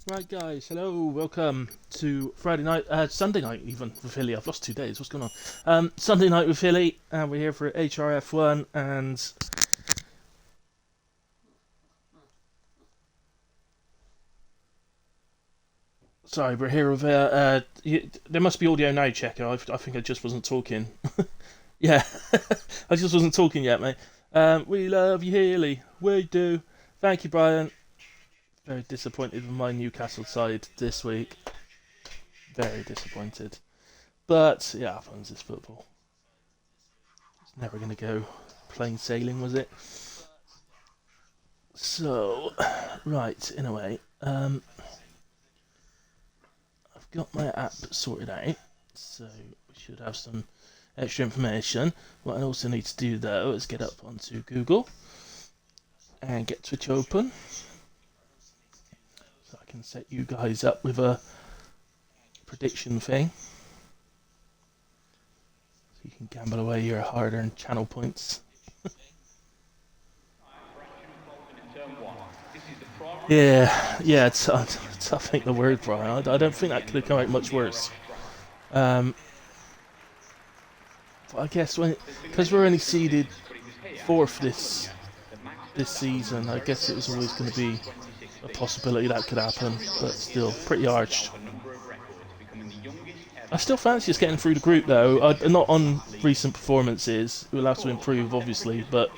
Right, guys, hello, welcome to Friday night, Sunday night even with Philly. I've lost 2 days. What's going on? Sunday night with Philly, and we're here for HRF1. And sorry, we're here with there must be audio now, checker. I think I just wasn't talking. Yeah, I just wasn't talking yet, mate. We love you, Healy. We do. Thank you, Brian. Very disappointed with my Newcastle side this week. Very disappointed. But yeah, happens. It's football. It's never going to go plain sailing, was it? So, right, in a way, I've got my app sorted out, so we should have some extra information. What I also need to do though is get up onto Google and get Twitch open, so I can set you guys up with a prediction thing, so you can gamble away your hard-earned channel points. Yeah, it's I think the word, Brian. I don't think that could have come out much worse. But I guess because we're only seeded fourth this season, I guess it was always going to be a possibility that could happen. But still, pretty arched. I still fancy us getting through the group though. Not on recent performances. We'll have to improve, obviously, but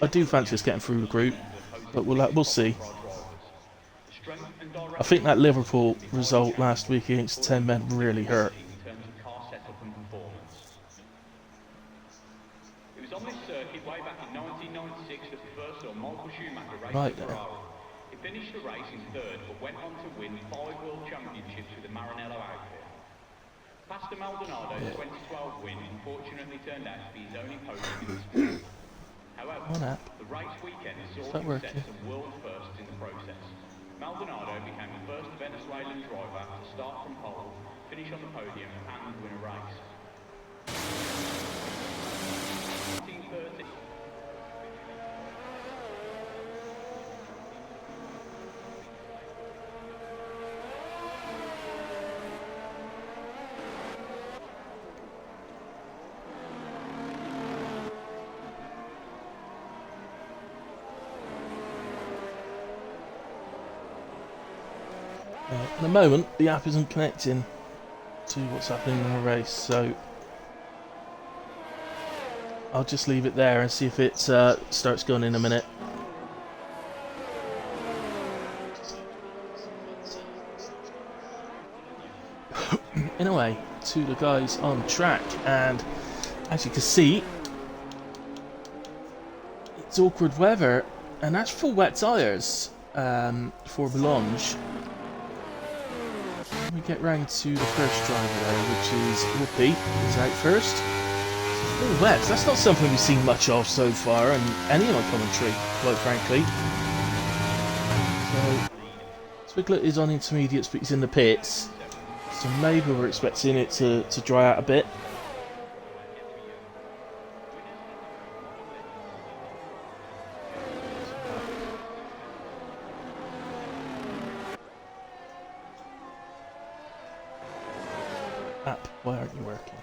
I do fancy us getting through the group. But we'll see. I think that Liverpool result last week against 10 men really hurt. Right there. He finished the race in third, but went on to win 5 World Championships with the Maranello outfit. Pastor Maldonado's 2012 win unfortunately turned out to be his only podium in the sport. However, the race weekend saw him set some world firsts in the process. Maldonado became the first Venezuelan driver to start from pole, finish on the podium and win a race. 1930. At the moment, the app isn't connecting to what's happening in the race, so I'll just leave it there and see if it starts going in a minute. In a way, to the guys on track, and as you can see, it's awkward weather, and that's full wet tyres for Boulogne. We get round to the first driver there, which is Whoopi, who's out first. It's full wet. That's not something we've seen much of so far, and any of my commentary, quite frankly. So, Twiglet is on intermediates, but he's in the pits. So maybe we're expecting it to dry out a bit. App, why aren't you working?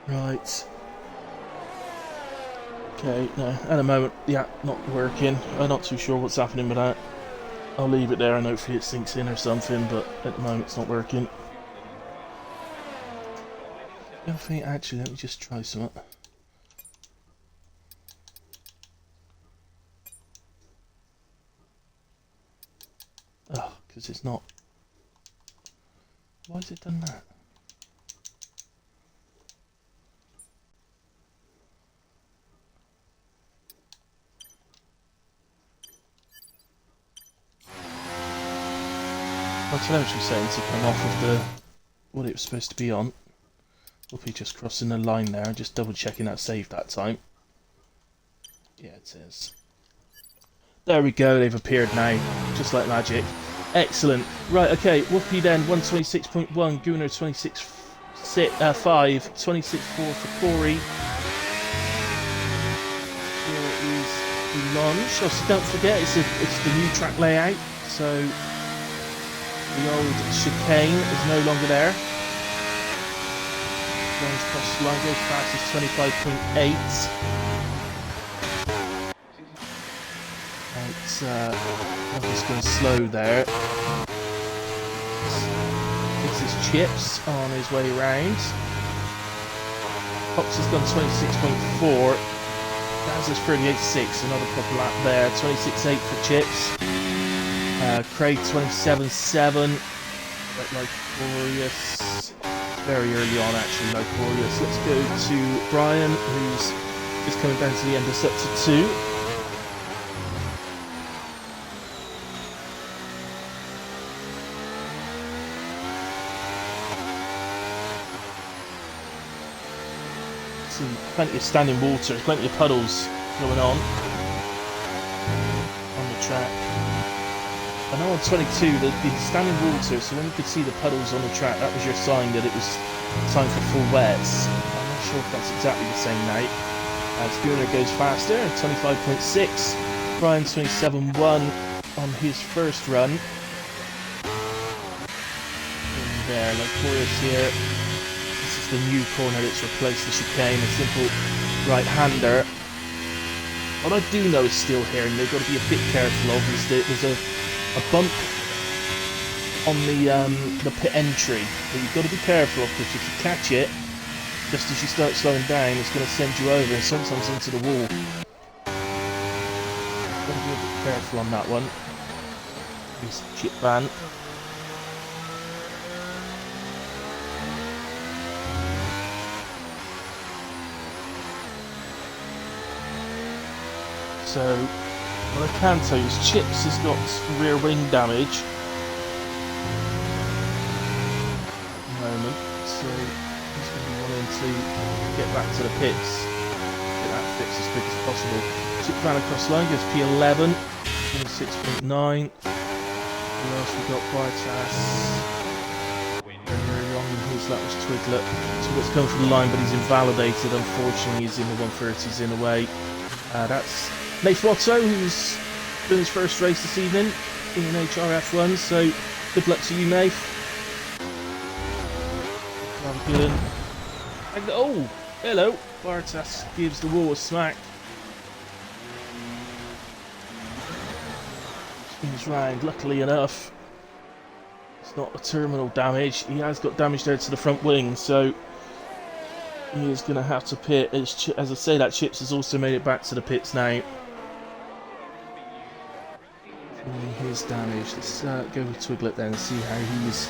Right. Okay, no, at the moment, the app not working. I'm not too sure what's happening with that. I'll leave it there and hopefully it sinks in or something, but at the moment it's not working. I think, actually, let me just try something. Oh, because it's not. Why has it done that? Well, telemetry settings to come off of the what it was supposed to be on. We'll be just crossing the line there and just double checking that saved that time. Yeah, it is. There we go, they've appeared now, just like magic. Excellent. Right, okay, Whoopi then, 126.1, Gunnar 26.5, 26.4 for Corey. Here is the launch. Oh, so don't forget, it's the new track layout, so the old chicane is no longer there. Launch across the line, goes fast as 25.8. I'm just going slow there. This is Chips on his way round. Fox has gone 26.4. That's his 38.6, another proper lap there. 26.8 for Chips. Craig 27.7. Lycorius. Very early on actually, Lycorius. Let's go to Brian, who's just coming down to the end of sector 2. Plenty of standing water, plenty of puddles going on the track. I know on 22 there'd been standing water, so when you could see the puddles on the track, that was your sign that it was time for full wets. I'm not sure if that's exactly the same now. As Gunnar goes faster, 25.6. Brian 27.1 on his first run. And there, Lycorius here. The new corner that's replaced the chicane, a simple right-hander. What I do know is still here, and they've got to be a bit careful of, is that there's a bump on the pit entry that you've got to be careful of, because if you catch it, just as you start slowing down, it's going to send you over, and sometimes into the wall. Got to be a bit careful on that one. This chip van. So, what I can tell you is Chips has got rear wing damage at the moment, so he's going to be wanting to get back to the pits, get that fixed as quick as possible. Chip van across the line, goes P11, 26.9. Who else we got? Bartas. Very wrong in his, that was Twiglet. Twiglet's going for the line, but he's invalidated, unfortunately. He's in the 130s in a way. That's Nath Watto, who's doing his first race this evening in HRF1, so good luck to you, Nath. Oh, hello. Bartas gives the wall a smack. Spins round, luckily enough. It's not a terminal damage. He has got damage there to the front wing, so he is going to have to pit. As I say, that Chips has also made it back to the pits now. His damage. Let's go with Twiglet then and see how he's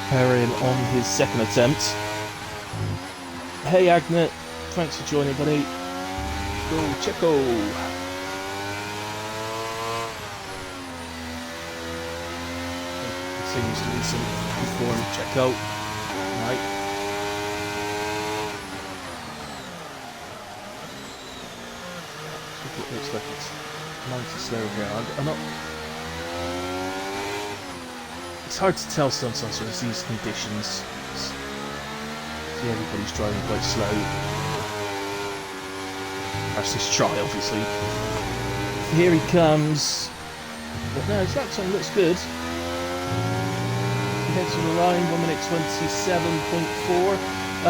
carrying on his second attempt. Hey Agnet, thanks for joining, buddy. Go Checo. Continues to do some form. Checo. Right. It looks like it's nice and slow here. I'm not. It's hard to tell sometimes with these conditions. See, everybody's driving quite slow. That's this try, obviously. Here he comes. But no, his lap time looks good. He heads to the line, 1 minute 27.4.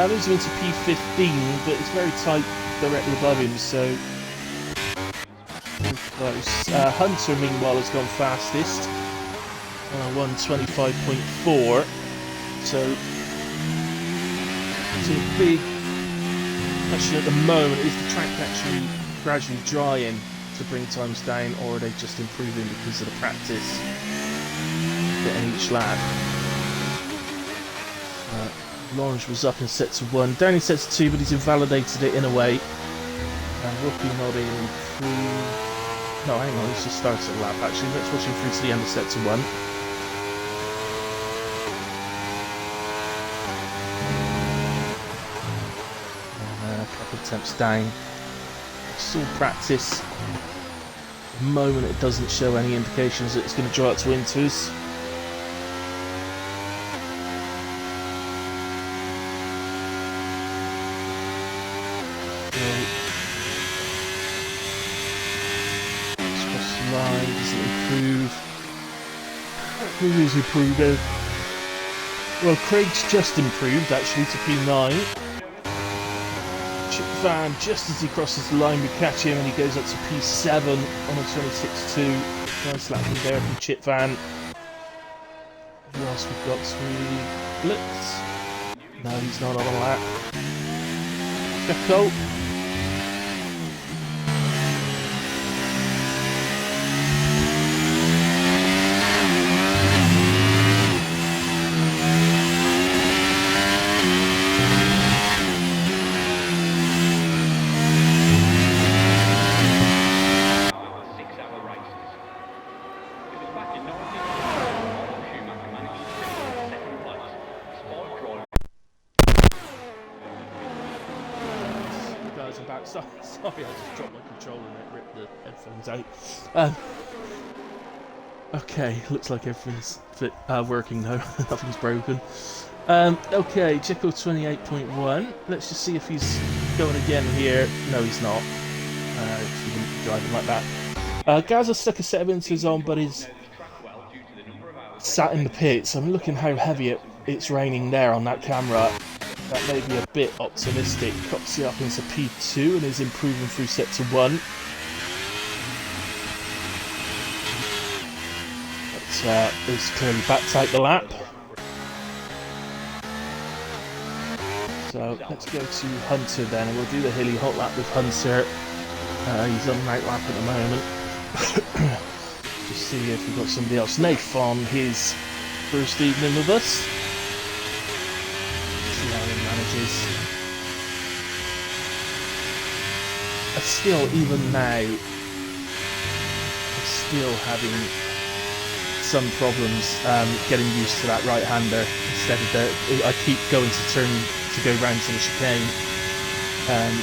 Moves him into P15, but it's very tight directly above him, so close. Hunter, meanwhile, has gone fastest. 125.4. So it's a big question at the moment: is the track actually gradually drying to bring times down, or are they just improving because of the practice getting each lap? Lawrence was up in sets of 1, down in sets of 2, but he's invalidated it in a way. And Whoopi not in through. No, hang on, he's just started the lap actually. Let's watch him through to the end of sets of 1. A couple of attempts down. It's all practice. At the moment it doesn't show any indications that it's going to draw out to winters. Line, does it improve? Who is improving? Well, Craig's just improved actually to P9. Chip Van, just as he crosses the line, we catch him and he goes up to P7 on a 26.2. Nice lap from there from Chip Van. Who else we've got? Blitz. No, he's not on a lap. Checo. Sorry, I just dropped my controller and it ripped the headphones out. Okay, looks like everything's working now. Nothing's broken. Okay, Checo 28.1. Let's just see if he's going again here. No, he's not. He wouldn't be driving like that. Gaza stuck a set of inters on, but he's sat in the pits. I'm looking how heavy it's raining there on that camera. That may be a bit optimistic. Coxie up into P2 and is improving through sector 1. But he's clearly backed out the lap. So let's go to Hunter then, and we'll do the hilly hot lap with Hunter. He's on night lap at the moment. Just see if we've got somebody else. Nath on his first evening with us. Still, even now, I'm still having some problems getting used to that right-hander instead of I keep going to turn to go round to the chicane. I'm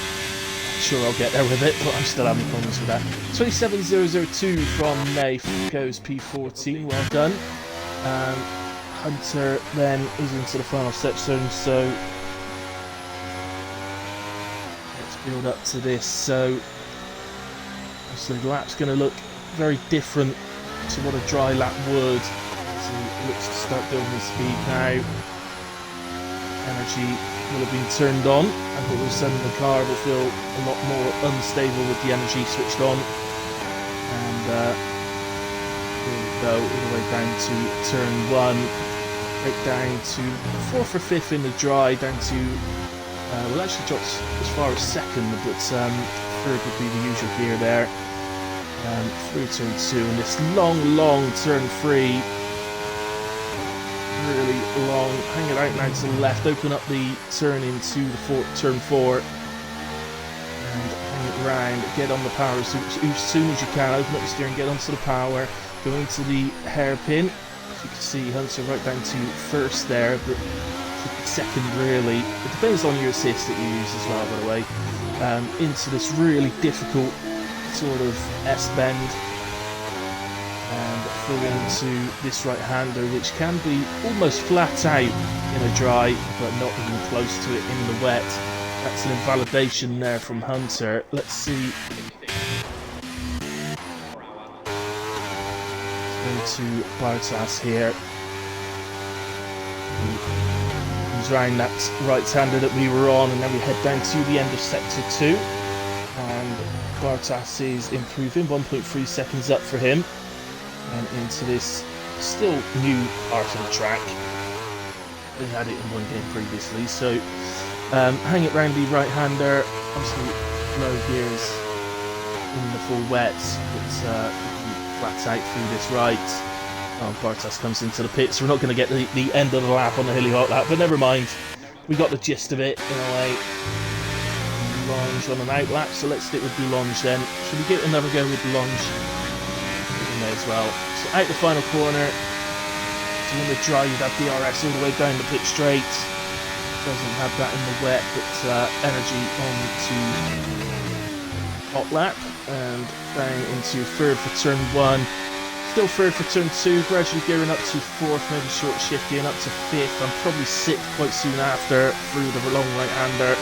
sure I'll get there with it, but I'm still having problems with that. 27002 from Nath goes P14, well done. Hunter then is into the final step zone, so build up to this. So the lap's going to look very different to what a dry lap would. So it looks to start building his speed now. Energy will have been turned on, and all of a sudden the car will feel a lot more unstable with the energy switched on. And here we go, all the way down to turn 1, right down to 4th or 5th in the dry, down to we'll actually drop as far as 2nd, but 3rd would be the usual gear there. Through turn 2, and this long turn 3, really long, hang it out now to the left, open up the turn into the turn 4, and hang it round, get on the power as soon as you can, open up the steering, get onto the power, go into the hairpin. As you can see, Hunter right down to 1st there, but 2nd really. It depends on your assist that you use as well, by the way. Into this really difficult sort of S-bend, and through into this right-hander, which can be almost flat out in a dry, but not even close to it in the wet. That's an invalidation there from Hunter. Let's see. Let's go to Bartas here. Round that right-hander that we were on, and then we head down to the end of sector 2, and Bartas is improving, 1.3 seconds up for him, and into this still new part of the track. We had it in one game previously, so hang it round the right-hander, obviously low gears in the full wet, but flat out through this right. Oh, Bartas comes into the pits. We're not going to get the end of the lap on the hilly hot lap, but never mind. We got the gist of it in a way. Lunge on an out lap, so let's stick with Boulogne then. Should we give it another go with Boulogne? We may as well. So out the final corner. So in the dry, you'd have DRS all the way down the pit straight. Doesn't have that in the wet, but energy on to hot lap, and down into third for turn 1. Still third for turn 2, gradually gearing up to 4th, maybe short shifting up to 5th, and probably 6th quite soon after through the long right-hander.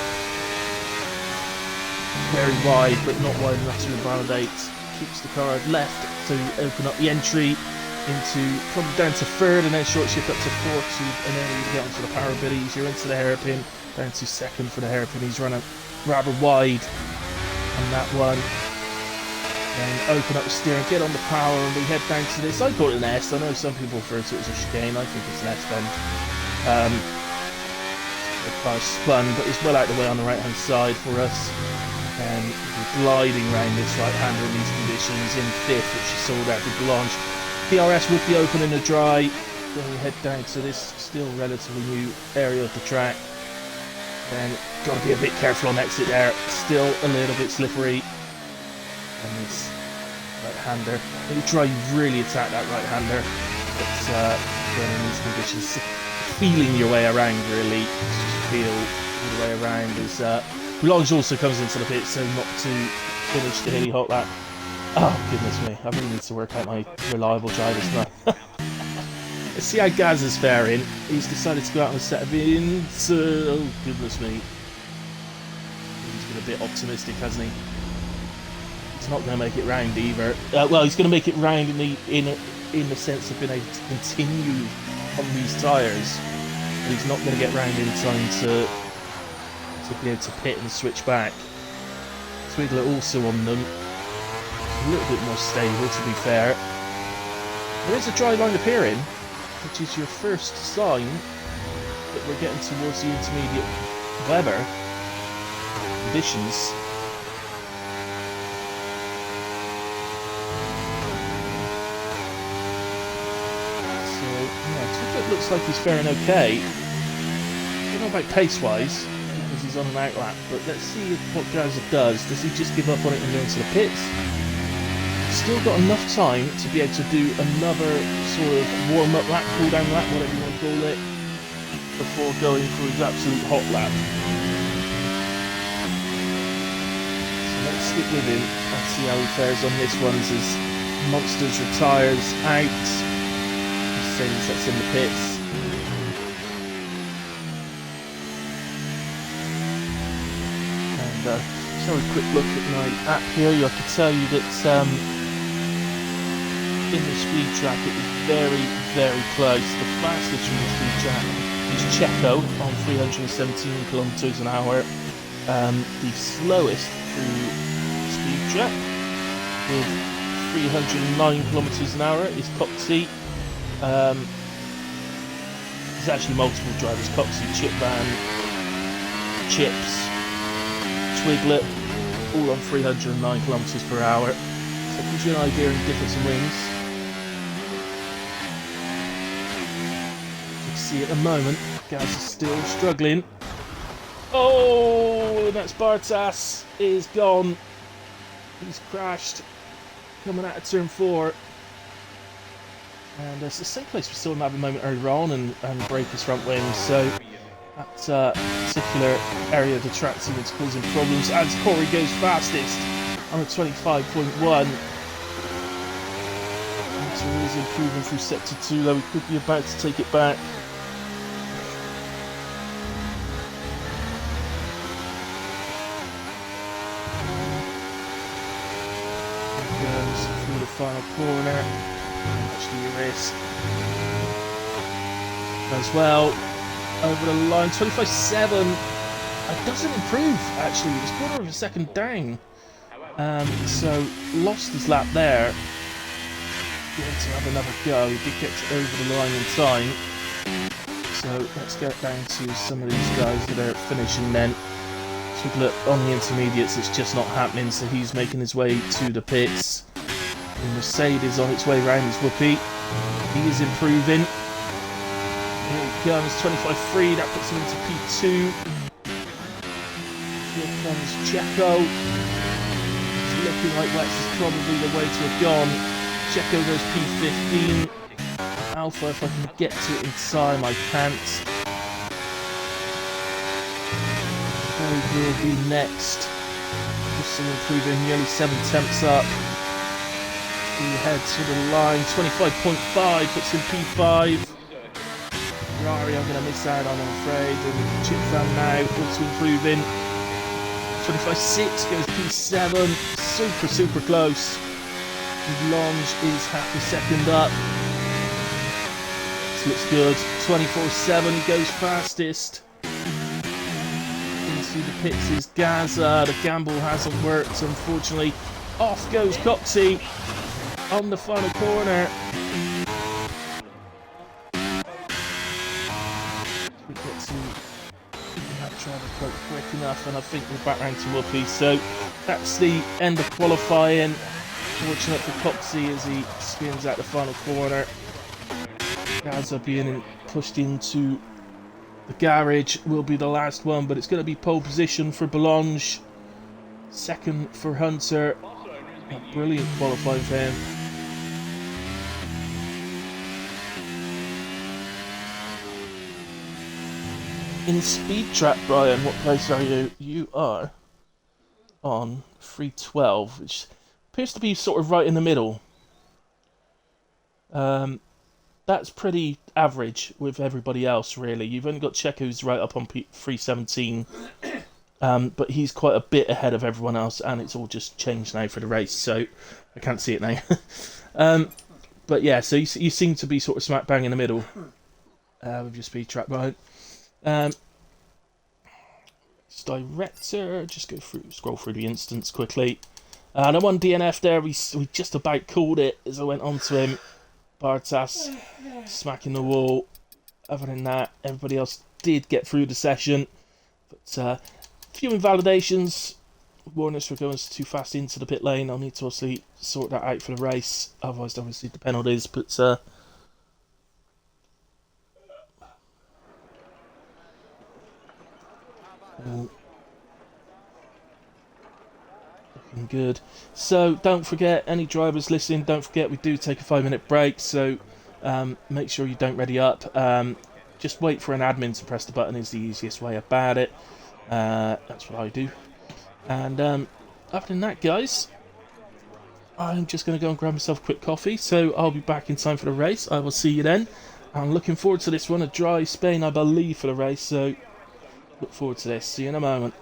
Very wide, but not wide enough to invalidate. Keeps the car left to open up the entry into probably down to 3rd, and then short shift up to 4th, and then you get onto the power bit easier, into the hairpin, down to 2nd for the hairpin. He's running rather wide on that one. Then open up the steering, get on the power, and we head down to this. I call it an S. I know some people refer to it as a chicane. I think it's an S bend. The car's spun, but it's well out of the way on the right hand side for us. And we're gliding around this right-hander in these conditions in 5th, which is sold out to Blanche. PRS would be open in the dry. Then we head down to this still relatively new area of the track. Then got to be a bit careful on exit there. Still a little bit slippery. And this right-hander. You try really attack that right-hander. But when in these conditions, feeling your way around really. Just feel all the way around is. Blanche also comes into the pit, so not to finish the hilly hot lap. Oh goodness me! I really need to work out my reliable drivers now. Let's see how Gaz is faring. He's decided to go out on a set of ins. Oh goodness me! He's been a bit optimistic, hasn't he? He's not going to make it round either. Well, he's going to make it round in the sense of being able to continue on these tyres, but he's not going to get round in time to be able to pit and switch back. Twiggler also on them. A little bit more stable, to be fair. There is a dry line appearing, which is your first sign that we're getting towards the intermediate weather conditions. So, yeah, Twiggler looks like he's faring okay. I don't know about pace-wise, because he's on an outlap, but let's see what Gaz does. Does he just give up on it and go into the pits? Still got enough time to be able to do another sort of warm-up lap, cool-down lap, whatever you want to call it, before going for his absolute hot lap. So let's stick with him and see how he fares on this one as his Monsters retires out. Mercedes that's in the pits. And just have a quick look at my app here. I can tell you that in the speed track it is very, very close. The fastest from the speed track is Checo on 317 kilometers an hour. The slowest through the speed track with 309 kilometers an hour is Coxey. There's actually multiple drivers: Coxey, Chip Van, Chips, Twiggler, all on 309 kilometers per hour. So it gives you an idea of the difference in wings. You can see at the moment, Gaz is still struggling. Oh, that's Bartas is gone. He's crashed coming out of turn 4. And it's the same place we saw him have a moment earlier on and break his front wing. So that particular area of the track seems causing problems as Corey goes fastest on a 25.1. So he is improving through sector 2, though he could be about to take it back. Goes through the final corner. Actually risk as well over the line. 25.7. It doesn't improve actually. It's quarter of a second down. So lost his lap there. Going to have another go. He did get over the line in time. So let's get down to some of these guys that are finishing then. So we look on the intermediates. It's just not happening. So he's making his way to the pits. The Mercedes on its way round his whoopee. He is improving. Here he comes, 25.3, that puts him into P2. Here comes Checo. It's looking like Wex is probably the way to have gone. Checo goes P15. Alpha, if I can get to it in time, I can't. Who will be next? Just improving, nearly 7 tenths up. He heads to the line, 25.5, puts in P5. Ferrari I'm going to miss out on, I'm afraid. And Chip Van now, also improving. 25.6 goes P7. Super, super close. Lange is half a second up. This looks good. 24.7, he goes fastest. Into the pits is Gaza. The gamble hasn't worked, unfortunately. Off goes Coxey on the final corner. We get to that driver quite quick enough, and I think we're back round to Whoopi. So that's the end of qualifying. Fortunate for Coxey as he spins out the final corner. Gaza being pushed into the garage will be the last one, but it's going to be pole position for Boulogne. Second for Hunter. A brilliant qualifying for him. In speed trap, Brian, what place are you? You are on 312, which appears to be sort of right in the middle. That's pretty average with everybody else, really. You've only got Checo who's right up on 317, but he's quite a bit ahead of everyone else, and it's all just changed now for the race, so I can't see it now. But yeah, so you seem to be sort of smack bang in the middle with your speed trap, right? Director, just scroll through the instance quickly. And I won DNF there. We just about called it as I went on to him. Bartas smacking the wall. Other than that, everybody else did get through the session. But a few invalidations. Warners for going too fast into the pit lane. I'll need to obviously sort that out for the race. Otherwise, obviously, the penalties. But looking good. So don't forget, any drivers listening, don't forget we do take a 5-minute break. So make sure you don't ready up. Just wait for an admin to press the button is the easiest way about it. That's what I do. And other than that, guys, I'm just going to go and grab myself a quick coffee. So I'll be back in time for the race. I will see you then. I'm looking forward to this one. A dry Spain, I believe, for the race. So look forward to this. See you in a moment.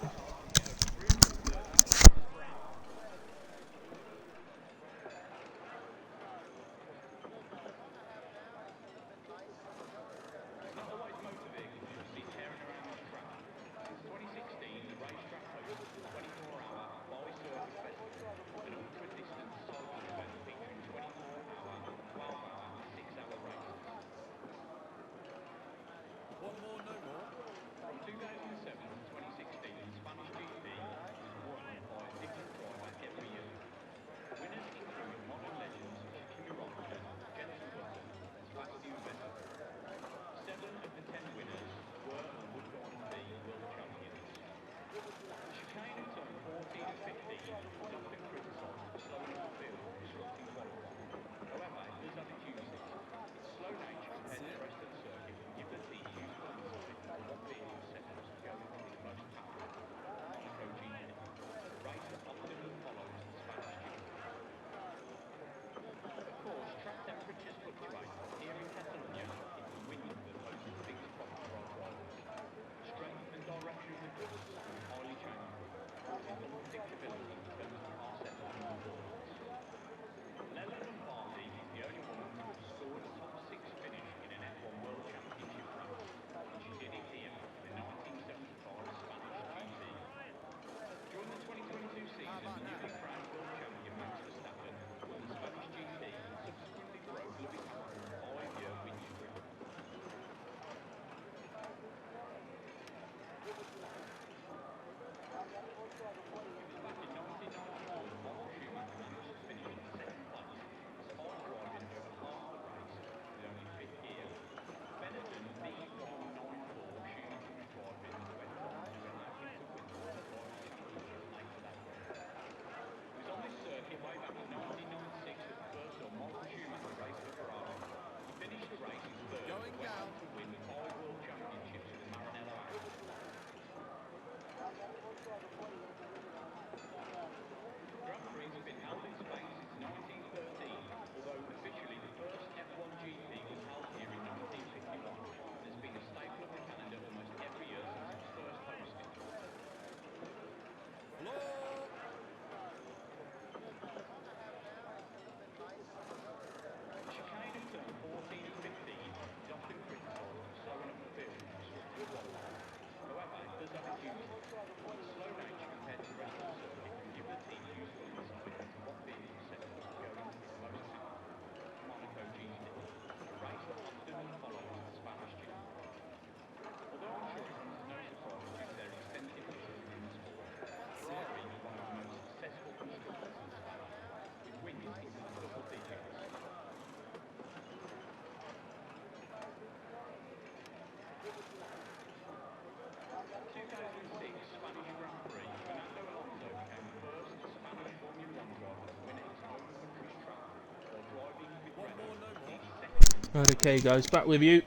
Right, okay guys, back with you.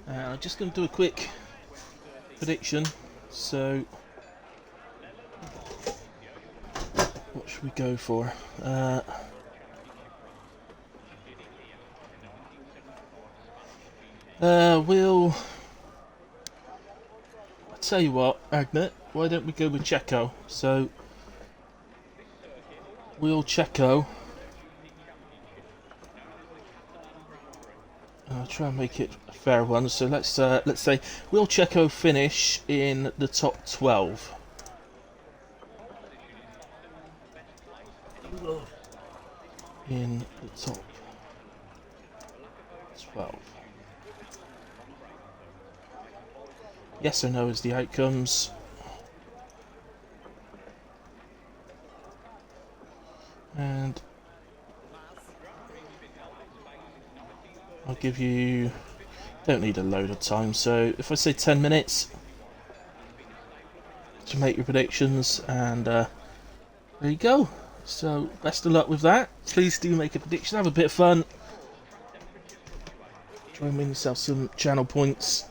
I'm just going to do a quick prediction. So, what should we go for? I'll tell you what, Agnet, why don't we go with Checo? So, we'll Checo. I'll try and make it a fair one. So let's say we'll Checo finish in the top 12. In the top 12. Yes or no is the outcomes. And I'll give you... don't need a load of time, so if I say 10 minutes to make your predictions, and there you go. So best of luck with that. Please do make a prediction, have a bit of fun. Try and win yourself some channel points.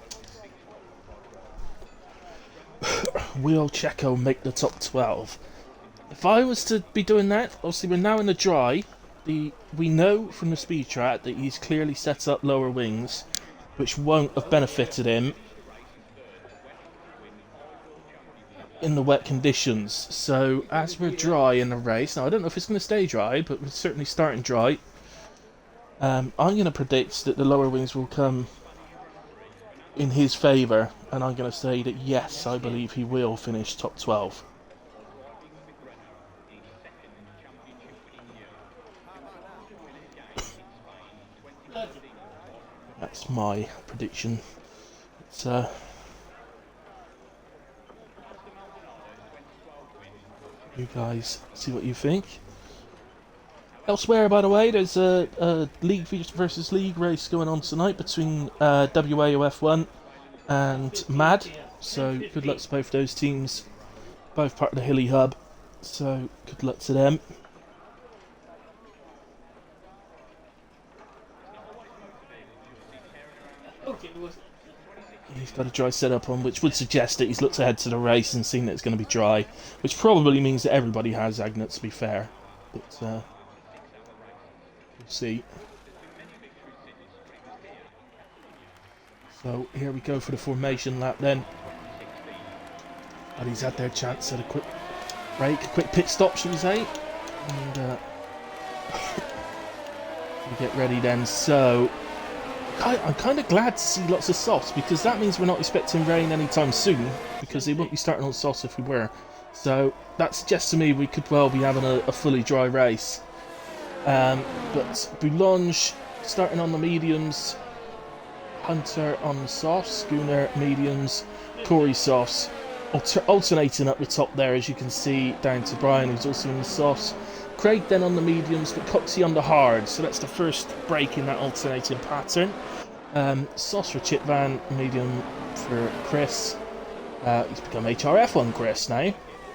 Will Checo make the top 12? If I was to be doing that, obviously we're now in the dry. We know from the speed track that he's clearly set up lower wings, which won't have benefited him in the wet conditions. So as we're dry in the race, now I don't know if it's going to stay dry, but we're certainly starting dry. I'm going to predict that the lower wings will come in his favour, and I'm going to say that yes, I believe he will finish top 12. That's my prediction. It's, you guys see what you think. Elsewhere, by the way, there's a league versus league race going on tonight between WAOF1 and MAD. So good luck to both those teams. Both part of the Hilly Hub. So good luck to them. He's got a dry setup on, which would suggest that he's looked ahead to the race and seen that it's going to be dry, which probably means that everybody has Agnet, to be fair. But we'll see. So here we go for the formation lap then. And he's had their chance at a quick break, a quick pit stop, shall we say? And we get ready then. So I'm kind of glad to see lots of softs, because that means we're not expecting rain anytime soon, because they won't be starting on softs if we were. So that suggests to me we could well be having a fully dry race. But Boulange starting on the mediums, Hunter on the softs, Schooner mediums, Corey softs, alternating up the top there, as you can see, down to Brian, who's also in the softs. Craig then on the mediums, but Coxie on the hard, so that's the first break in that alternating pattern. Sauce for Chip Van, medium for Chris. He's become HRF1 Chris now.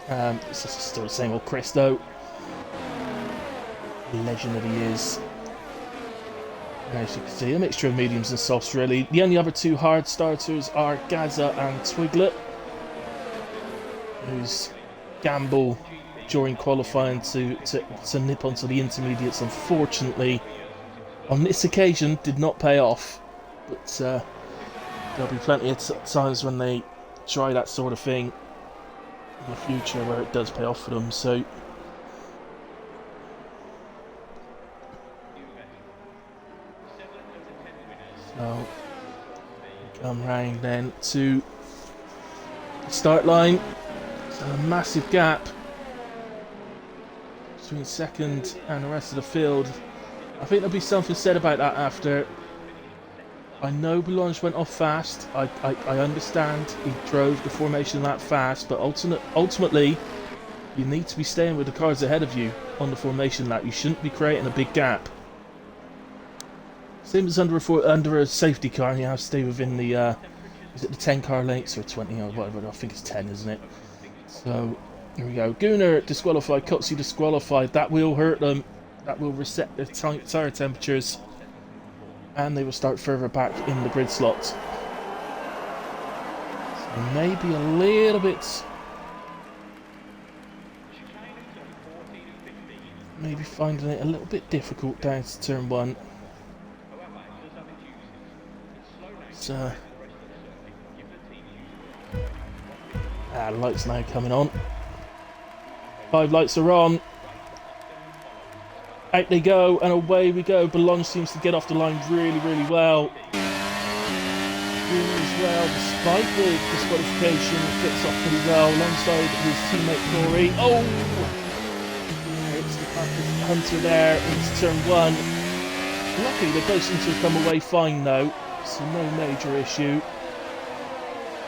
This is still the same old Chris though. Legend that he is. And as you can see, a mixture of mediums and softs really. The only other two hard starters are Gaza and Twiglet, whose gamble during qualifying to nip onto the intermediates, unfortunately, on this occasion did not pay off. But there'll be plenty of times when they try that sort of thing in the future where it does pay off for them. So we come round then to the start line. So a massive gap between second and the rest of the field. I think there'll be something said about that after. I know Boulange went off fast. I understand he drove the formation lap fast, but ultimately you need to be staying with the cars ahead of you on the formation lap. You shouldn't be creating a big gap. Same as under a safety car, you have to stay within the is it the 10 car lengths or 20 or whatever? I think it's 10, isn't it? So here we go. Gooner disqualified, Coxie disqualified. That will hurt them. That will reset their tyre temperatures. and they will start further back in the grid slot. So maybe a little bit, maybe finding it a little bit difficult down to turn 1. So, lights now coming on. 5 lights are on. Out they go, and away we go. Boulogne seems to get off the line really, really well. As well, despite the disqualification, fits off pretty well alongside his teammate Corey. Oh! It's the Hunter there into turn 1. Luckily, they both seem to have come away fine though, so no major issue.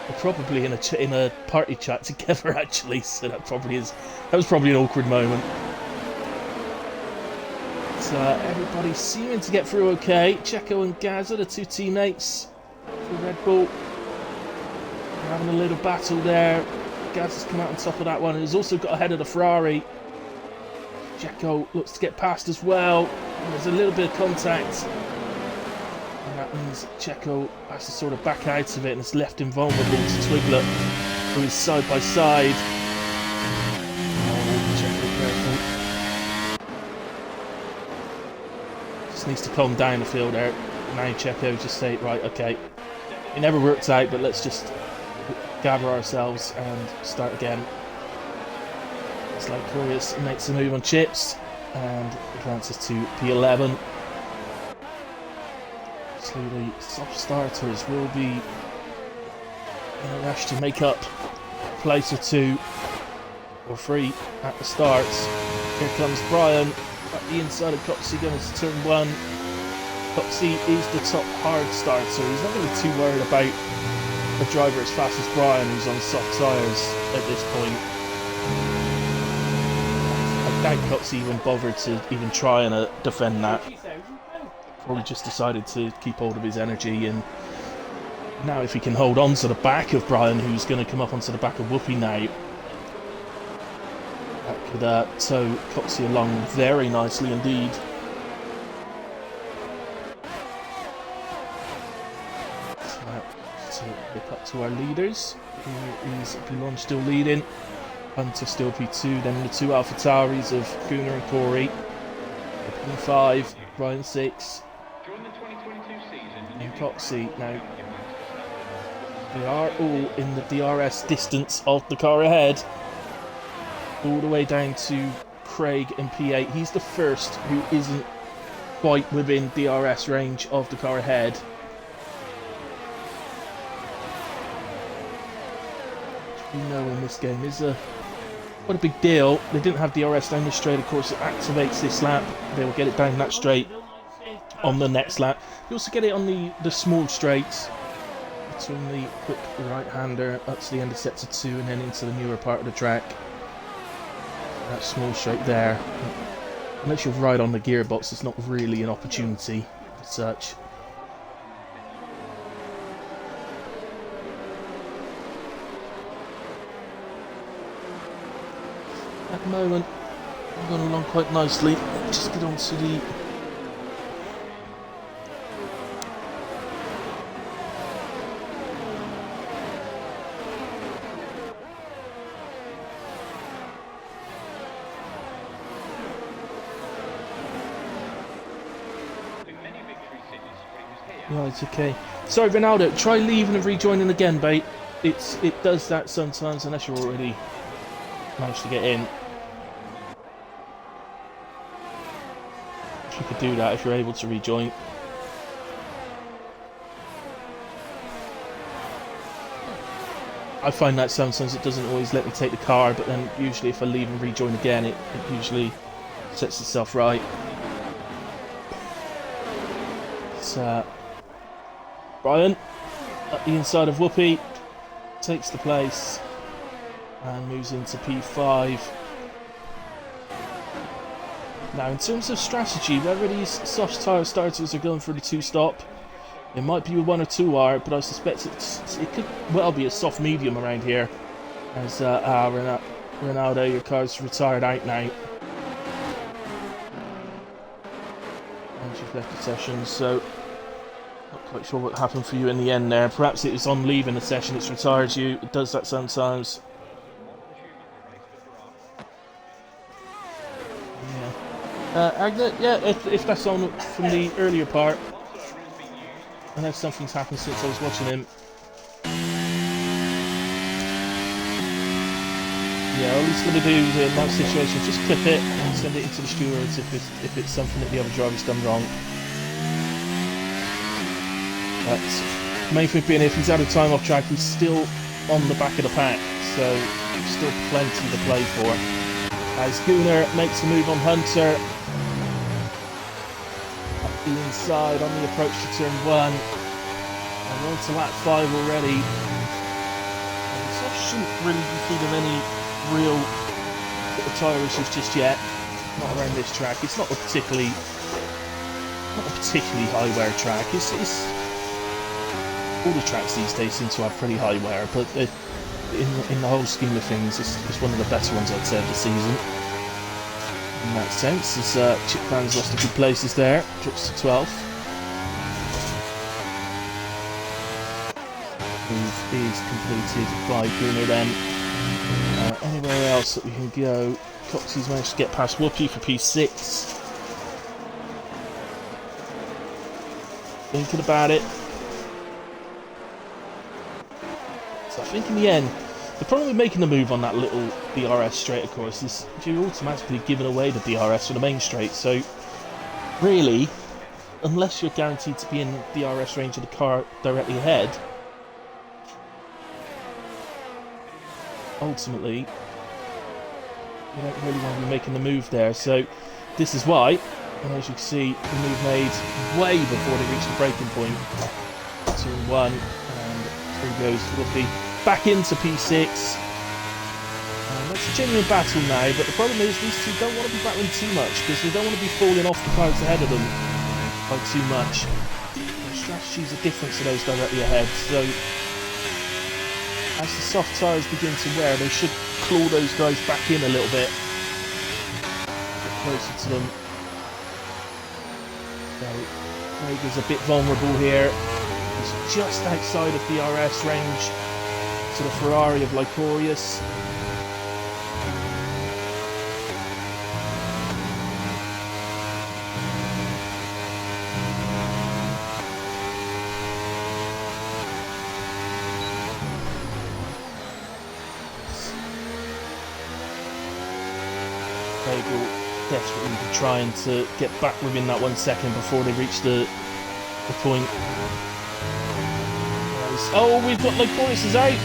They're probably in a party chat together actually, so that was probably an awkward moment. Everybody seeming to get through okay. Checo and Gaza, the 2 teammates for Red Bull, they're having a little battle there. Gaza's come out on top of that one and has also got ahead of the Ferrari. Checo looks to get past as well, and there's a little bit of contact, and that means Checo has to sort of back out of it, and it's left him vulnerable to Twiglet, who is side by side. Checo careful. Needs to calm down the field there. Now Checo just say, right, okay, it never worked out, but let's just gather ourselves and start again. It's like Curious makes a move on chips and advances to P11. So the soft starters will be in a rush to make up a place or 2 or 3 at the starts. Here comes Brian. At the inside of Coxey going to turn 1. Coxey is the top hard starter. He's not going to be too worried about a driver as fast as Brian, who's on soft tyres at this point. I doubt Coxey even bothered to even try and defend that. Probably just decided to keep hold of his energy, and now if he can hold on to the back of Brian, who's going to come up onto the back of Whoopi now, could tow Coxey along very nicely indeed. So look up to our leaders. Here is Boulogne still leading, Hunter still P2, then the 2 AlphaTauris of Gunnar and Corey. P5, Ryan 6, and Coxey. Now they are all in the DRS distance of the car ahead. All the way down to Craig in P8. He's the first who isn't quite within DRS range of the car ahead. Which we know in this game is quite a big deal. They didn't have DRS down this straight, of course it activates this lap. They will get it down that straight on the next lap. You also get it on the small straights between the quick right-hander up to the end of sector 2 and then into the newer part of the track. That small straight there, unless you're right on the gearbox, it's not really an opportunity as such. At the moment, I'm going along quite nicely. Just get on to the right, okay. Sorry, Ronaldo, try leaving and rejoining again, mate. It does that sometimes unless you're already managed to get in. If you could do that if you're able to rejoin. I find that sometimes it doesn't always let me take the car, but then usually if I leave and rejoin again, it usually sets itself right. So, Brian, at the inside of Whoopi, takes the place and moves into P5. Now, in terms of strategy, whether these soft tyre starters are going for the 2-stop, it might be with 1 or 2 wire, but I suspect it could well be a soft medium around here. As Ronaldo, your car's retired out now. And you've left the session, so Quite sure what happened for you in the end there. Perhaps it was on leaving the session it's retired you. It does that sometimes. Yeah. Agnet, yeah, if that's on from the earlier part. I know something's happened since I was watching him. Yeah, all he's going to do in that situation is just clip it and send it into the stewards if it's something that the other driver's done wrong. But the main thing being, if he's out of time off track, he's still on the back of the pack, so still plenty to play for. As Gunnar makes a move on Hunter, up the inside on the approach to turn 1, and on to lap 5 already. And so shouldn't really be feeling any real tyre issues just yet. Not around this track. It's not a particularly high wear track. It's all the tracks these days seem to have pretty high wear, but in the whole scheme of things, it's one of the better ones I'd say of the season. In that sense, as Chip Van's lost a few places there, drops to 12th. Move is completed by Gunnar then. Anywhere else that we can go? Coxey's managed to get past Whoopi for P6. Thinking about it. So I think in the end, the problem with making the move on that little DRS straight, of course, is you're automatically giving away the DRS for the main straight. So really, unless you're guaranteed to be in DRS range of the car directly ahead, ultimately, you don't really want to be making the move there. So this is why, and as you can see, the move made way before they reached the braking point. Turn 1, and through goes Whoopi back into P6. That's a genuine battle now, but the problem is these two don't want to be battling too much because they don't want to be falling off the cars ahead of them by too much. Their strategies are different to those directly ahead, so as the soft tyres begin to wear, they should claw those guys back in a little bit. Get closer to them. So, Rager's a bit vulnerable here. He's just outside of DRS range to the Ferrari of Lycorius. Desperately trying to get back within that 1 second before they reach the point. Oh, we've got Lycorius is out.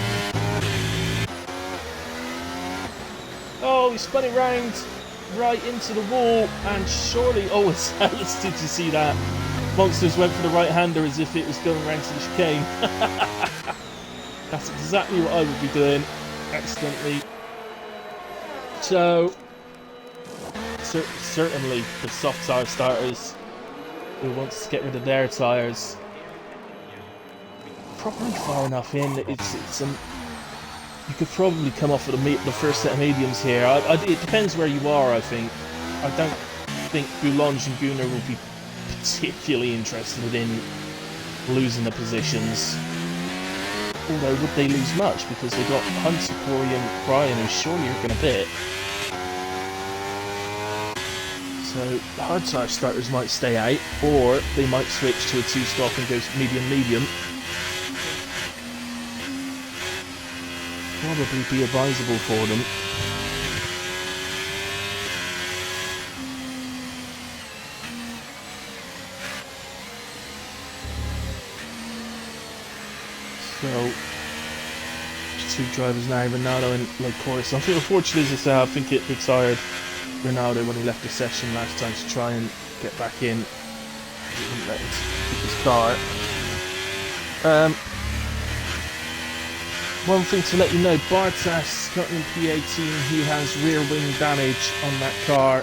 Oh, he spun it round right into the wall, and surely, oh, Alice, did you see that? Monsters went for the right-hander as if it was going round to the chicane. That's exactly what I would be doing, accidentally. So certainly the soft tyre starters who wants to get rid of their tyres, probably far enough in. You could probably come off with the first set of mediums here. It depends where you are, I think. I don't think Boulange and Gunnar will be particularly interested in losing the positions. Although, would they lose much? Because they've got Hunter, Corey and Brian, who surely are going to bit. So the hard tyre starters might stay out, or they might switch to a 2-stop and go medium-medium. Probably be advisable for them. So, there's 2 drivers now, Ronaldo and Lycorius. Unfortunately, as I say, I think it retired Ronaldo when he left the session last time to try and get back in. He didn't let him keep his car. One thing to let you know, Bartas, currently in P18, he has rear wing damage on that car.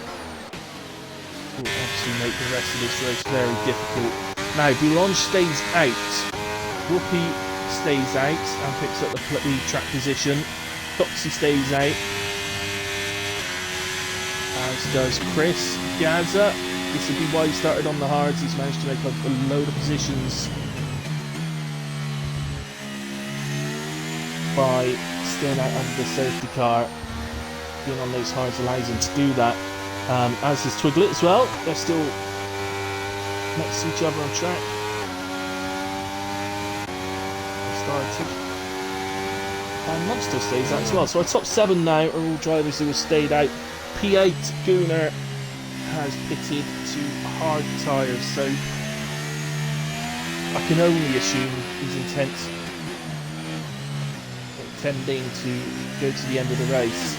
Will obviously make the rest of this race very difficult. Now, Boulange stays out. Whoopi stays out and picks up the track position. Coxey stays out. As does Chris Gaza. This will be why he started on the hards. He's managed to make up a load of positions by staying out under the safety car. Being on those hards allows him to do that. As is Twiglet as well. They're still next to each other on track. They started. And Monster stays out as well. So our top 7 now are all drivers who have stayed out. P8 Gooner has pitted to hard tyres, so I can only assume he's intending to go to the end of the race.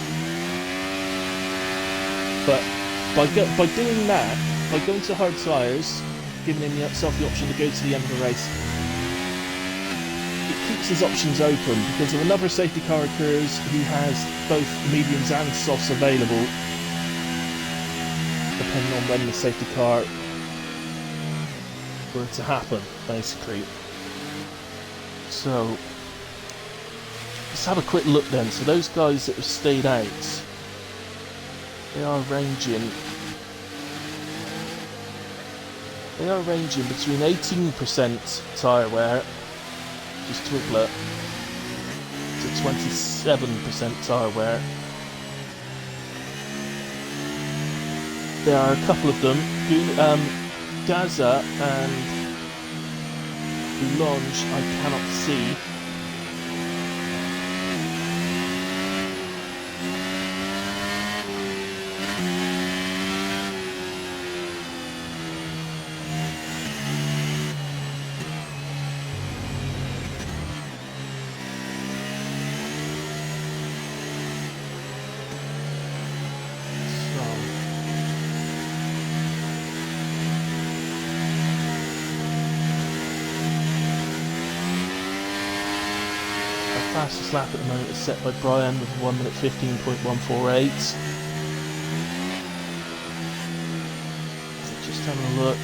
But by doing that, by going to hard tyres, giving himself the option to go to the end of the race, it keeps his options open, because if another safety car occurs who has both mediums and softs available, depending on when the safety car were to happen, basically. So let's have a quick look then. So those guys that have stayed out, they are ranging between 18% tyre wear, which is Twiglet, to 27% tyre wear. There are a couple of them, Gaza and Boulange, I cannot see. Fastest lap at the moment is set by Brian with 1 minute 15.148. Just having a look.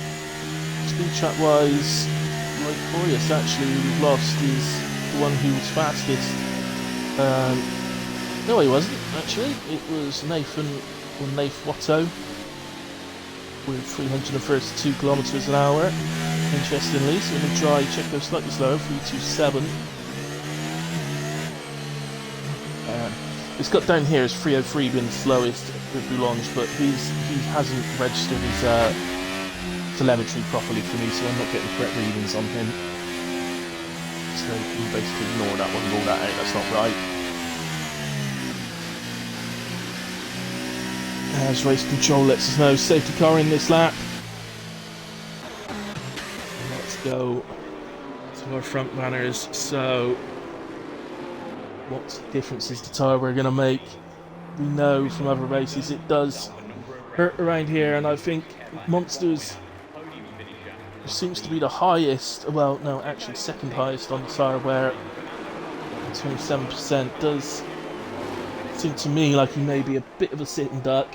Speed trap wise, Mike Corius actually, who we've lost, is the one who was fastest. No, he wasn't actually. It was Nathan Watto with 332 kilometers an hour. Interestingly, so we're going to try Checo slightly slower, 327. It's got down here as 303 being the slowest with Boulange, but he hasn't registered his telemetry properly for me, so I'm not getting correct readings on him. So you can basically ignore that one, rule that out, that's not right. As race control lets us know, safety car in this lap. Let's go to our front runners. So what differences to tyre we're going to make? We know from other races it does hurt around here, and I think Monsters seems to be the highest, well no, actually second highest on the tyre wear, 27%. Does seem to me like he may be a bit of a sitting duck.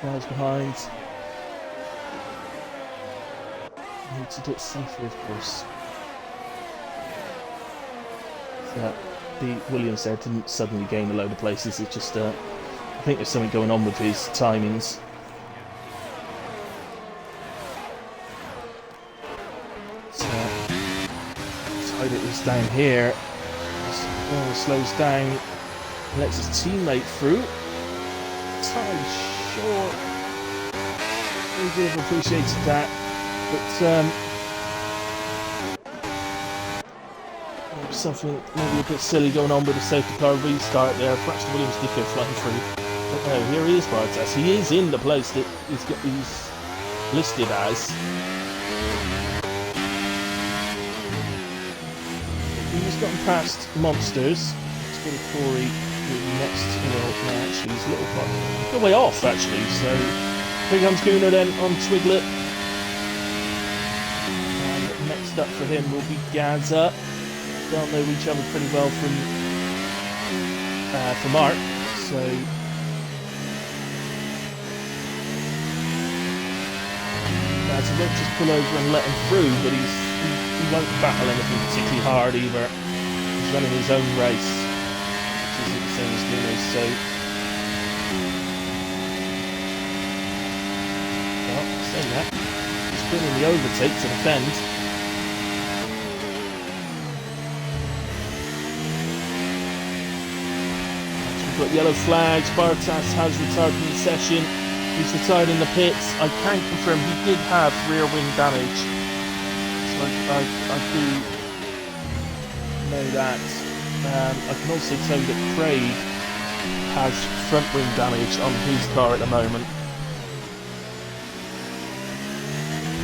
Cars behind. Need to do it safely, of course. The Williams there didn't suddenly gain a load of places, it's just I think there's something going on with his timings. So tight it is down here. Slows down, lets his teammate through. Tiny short. We would have appreciated that, but something maybe a bit silly going on with the safety car restart there. Perhaps the Williams did go flying through. But no, here he is, Bartas. He is in the place that he's listed as. He has gotten past Monsters. Let's go to Corey next. Well, no, actually, he's a little way off, actually. So here comes Gooner then on Twiglet. And next up for him will be Gaza. They'll know each other pretty well from Mark, so so won't just pull over and let him through, but he won't battle anything particularly hard either. He's running his own race, which isn't the same as Guno's, so well, saying that, he's putting in the overtake to defend. got yellow flags. Bartas has retired from the session. He's retired in the pits. I can confirm he did have rear wing damage. So I do know that. I can also tell you that Craig has front wing damage on his car at the moment.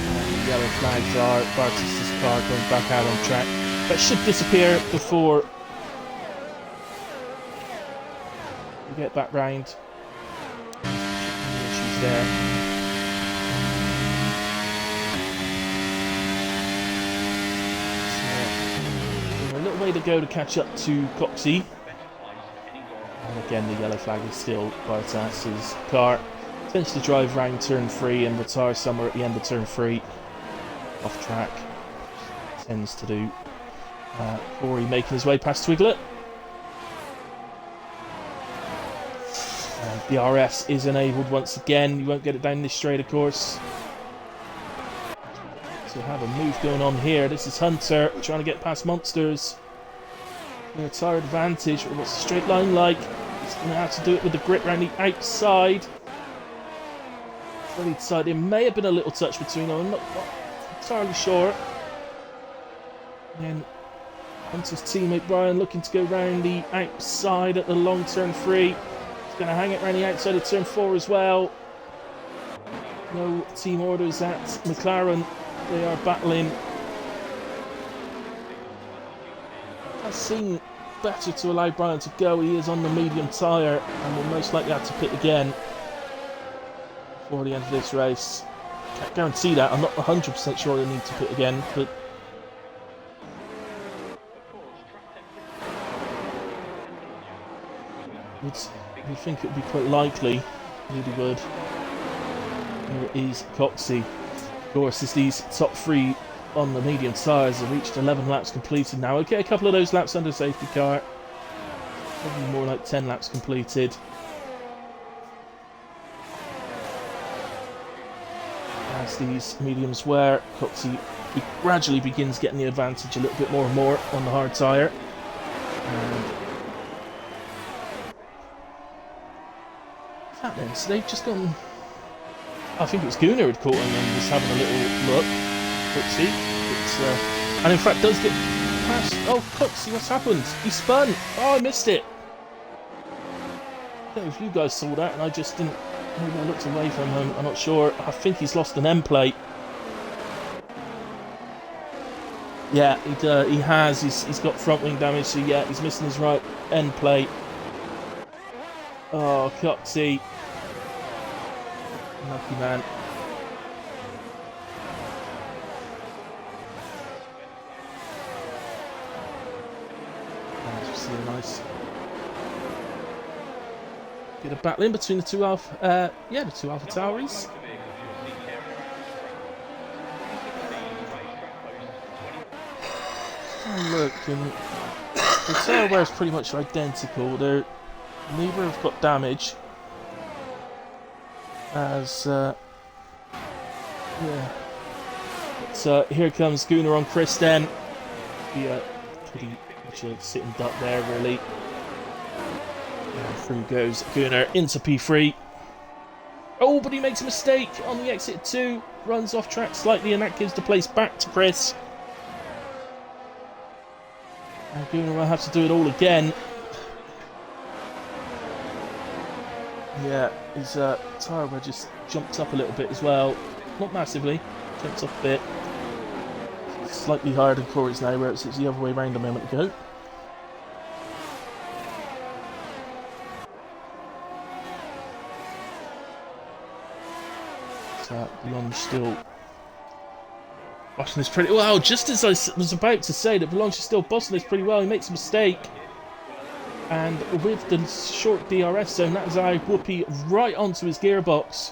And the yellow flags are Bartas' car going back out on track. That should disappear before we get back round. Issues there. So, a little way to go to catch up to Coxey. And again, the yellow flag is still Bartas' car. Tends to drive round turn 3 and retire somewhere at the end of turn 3. Off track. Tends to do. Corey making his way past Twiglet. And the RS is enabled once again. You won't get it down this straight, of course. So we have a move going on here. This is Hunter trying to get past Monsters. Their tire advantage. What's the straight line like? He's going to have to do it with the grip around the outside. Really tight. There may have been a little touch between them. I'm not entirely sure. And Hunter's teammate Brian looking to go round the outside at the long turn 3. He's going to hang it around the outside of turn 4 as well. No team orders at McLaren. They are battling. It seems better to allow Brian to go. He is on the medium tyre and will most likely have to pit again before the end of this race. Can't guarantee that. I'm not 100% sure he'll need to pit again, but we think it would be quite likely. Really would. Here is Coxey. Of course, as these top 3 on the medium tyres have reached 11 laps completed now. Okay, a couple of those laps under safety car. Probably more like 10 laps completed. As these mediums wear, Coxey gradually begins getting the advantage a little bit more and more on the hard tyre. And that then, so they've just gone. I think it was Gunnar who'd caught him and was having a little look. Coxey, and in fact does get past. Oh, Coxey, what's happened? He spun. Oh, I missed it. I don't know if you guys saw that, and I just didn't. Maybe I looked away from him. I'm not sure. I think he's lost an end plate. Yeah, he has. He's got front wing damage. So yeah, he's missing his right end plate. Oh, Coxey. Lucky man. That's really nice. Bit of battling between the two Alpha, the two Alpha Tauris. Oh, look, and the tail wear is pretty much identical. Neither have got damage. As yeah, but here comes Gunnar on Chris then. Yeah, pretty much a sitting duck there, really. And through goes Gunnar into P3. Oh, but he makes a mistake on the exit 2. Runs off track slightly, and that gives the place back to Chris. And Gunnar will have to do it all again. Yeah, his tyre wear just jumped up a little bit as well. Not massively, jumped up a bit. Slightly higher than Corey's now, where it's the other way around a moment ago. So, Blanche still bossing this pretty well. Just as I was about to say that Blanche is still bossing this pretty well, he makes a mistake. And with the short DRS zone, that is our Whoopi right onto his gearbox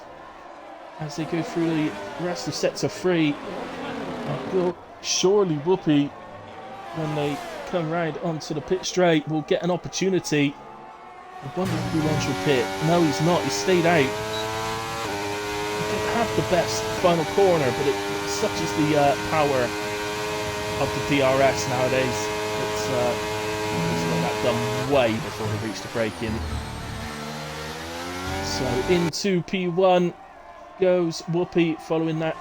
as they go through the rest of sector 3. And surely Whoopi, when they come round onto the pit straight, will get an opportunity. I wonder if Boulange will pit. No, he's not. He stayed out. He didn't have the best final corner, but such is the power of the DRS nowadays. It's got that done way before they reached the break-in. So into P1 goes Whoopi following that.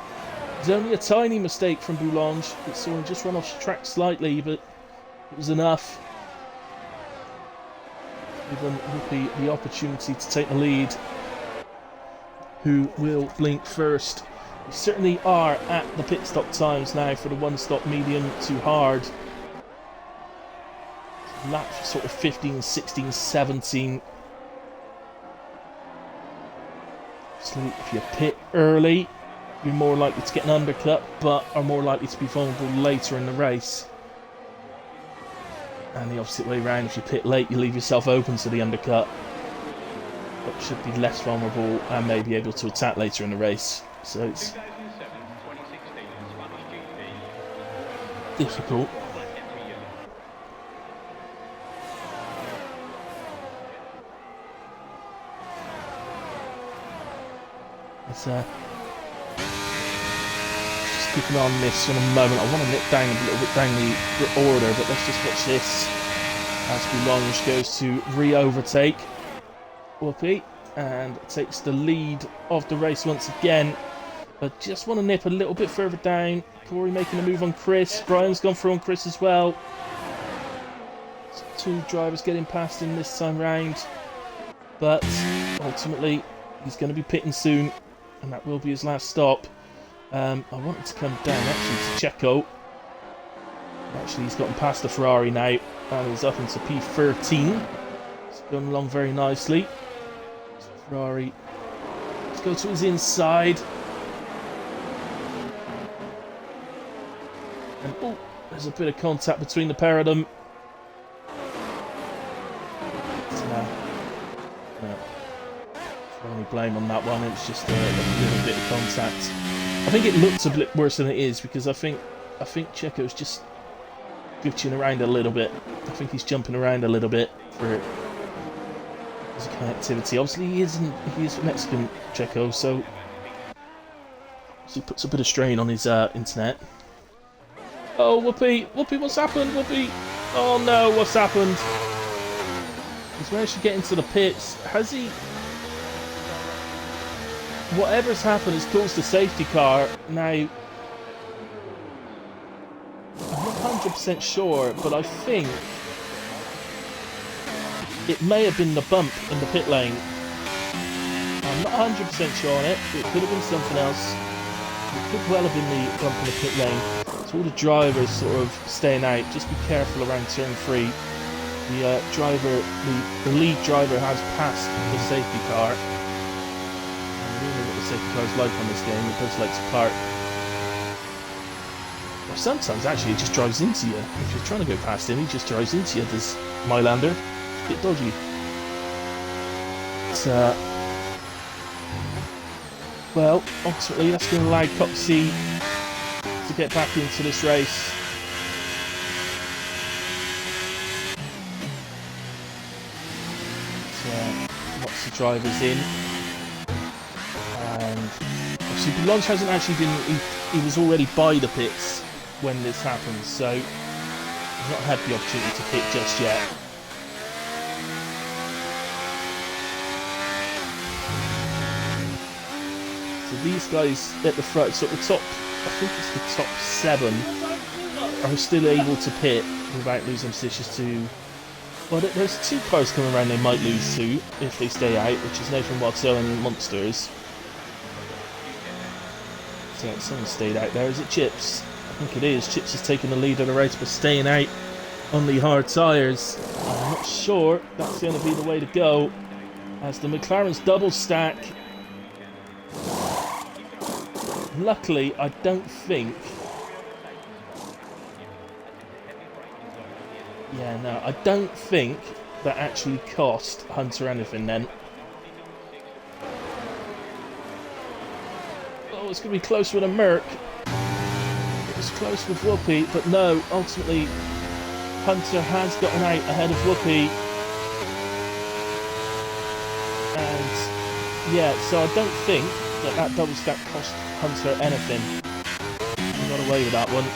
It's only a tiny mistake from Boulange. It saw him just run off track slightly, but it was enough. Given Whoopi the opportunity to take the lead. Who will blink first? We certainly are at the pit stop times now for the one-stop medium to hard. Lap sort of 15, 16, 17. So if you pit early, you're more likely to get an undercut, but are more likely to be vulnerable later in the race. And the opposite way around, if you pit late, you leave yourself open to the undercut, but should be less vulnerable and may be able to attack later in the race. So it's difficult. Let's just keep an eye on this in a moment. I want to nip down a little bit down the order, but let's just watch this as Boulange goes to re-overtake Whoopi and takes the lead of the race once again. But just want to nip a little bit further down. Corey making a move on Chris. Brian's gone through on Chris as well. So 2 drivers getting past him this time round. But ultimately, he's going to be pitting soon. And that will be his last stop. I wanted to come down actually to Checo. Actually, he's gotten past the Ferrari now. And he's up into P13. It's going along very nicely. So Ferrari. Let's go to his inside. And oh, there's a bit of contact between the pair of them. No. Only blame on that one. It was just a little bit of contact. I think it looks a bit worse than it is because I think Checo's just gooching around a little bit. I think he's jumping around a little bit for his connectivity. Obviously, he is Mexican, Checo, so he puts a bit of strain on his internet. Oh, Whoopi, what's happened? Whoopi, oh no, what's happened? He's managed to get into the pits. Has he? Whatever's happened has caused a safety car. Now, I'm not 100% sure, but I think it may have been the bump in the pit lane. I'm not 100% sure on it. It could have been something else. It could well have been the bump in the pit lane. So all the drivers sort of staying out. Just be careful around turn 3. The lead driver has passed the safety car. I don't know what the safety car is like on this game. It does like to park. Or sometimes actually it just drives into you. If you're trying to go past him, he just drives into you. Does Mylander? It's a bit dodgy. But, well, ultimately that's going to allow Coxey to get back into this race. Lots of drivers in. And obviously Boulange hasn't actually been, he was already by the pits when this happened, so he's not had the opportunity to pit just yet. So these guys at the front, so at the top, I think it's the top 7, are still able to pit without losing positions to. Well, there's 2 cars coming around they might lose to if they stay out, which is Nathan Watso and Monsters. So someone stayed out there. Is it Chips? I think it is. Chips is taking the lead of the race, but staying out on the hard tyres. I'm not sure that's going to be the way to go, as the McLaren's double stack. Luckily, I don't think. Yeah, no, I don't think that actually cost Hunter anything then. Oh, it's going to be close with a Merc. It was close with Whoopi, but no, ultimately Hunter has gotten out ahead of Whoopi. And yeah, so I don't think that double stack cost Hunter anything. He got away with that one.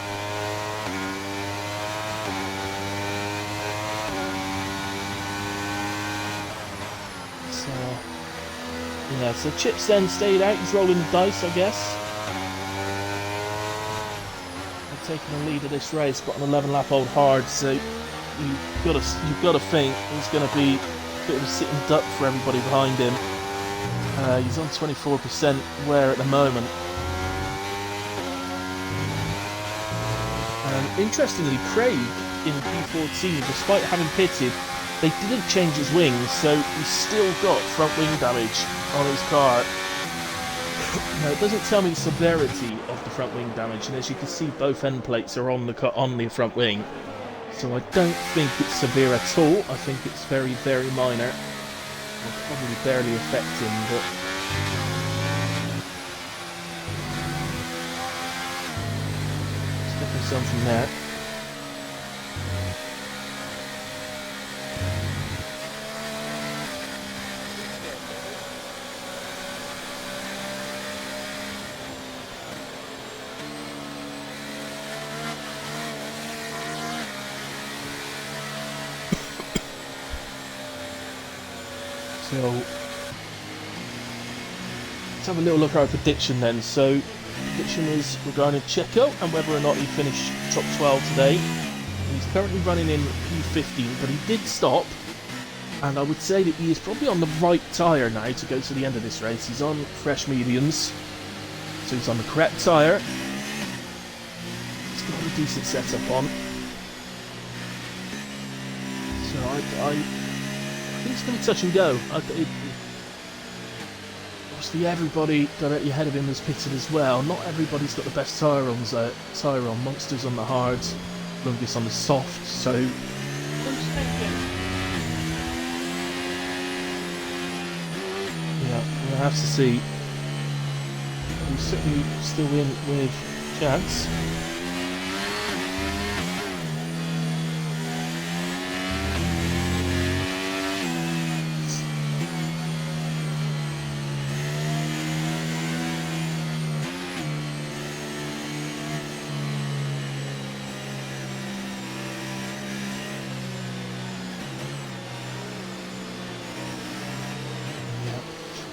So, yeah, so Chips then stayed out. He's rolling the dice, I guess. Taking the lead of this race, got an 11-lap-old hard, so you've got to think he's going to be a bit of a sitting duck for everybody behind him. He's on 24% wear at the moment. Interestingly, Craig in P14, despite having pitted, they didn't change his wings, so he's still got front wing damage on his car. Now, it doesn't tell me the severity of the front wing damage, and as you can see, both end plates are on the front wing. So I don't think it's severe at all. I think it's very, very minor. It'll probably barely affect him, but stepping some from there. So, let's have a little look at our prediction then. So, prediction is regarding Checo and whether or not he finished top 12 today. He's currently running in P15, but he did stop, and I would say that he is probably on the right tyre now to go to the end of this race. He's on fresh mediums, so he's on the correct tyre. He's got a decent setup on. So I think it's going to be touch and go. Obviously, everybody directly ahead of him has pitted as well. Not everybody's got the best tyre on. Monster's on the hard, Lungus on the soft. So yeah, we'll have to see. He's certainly still in with chance.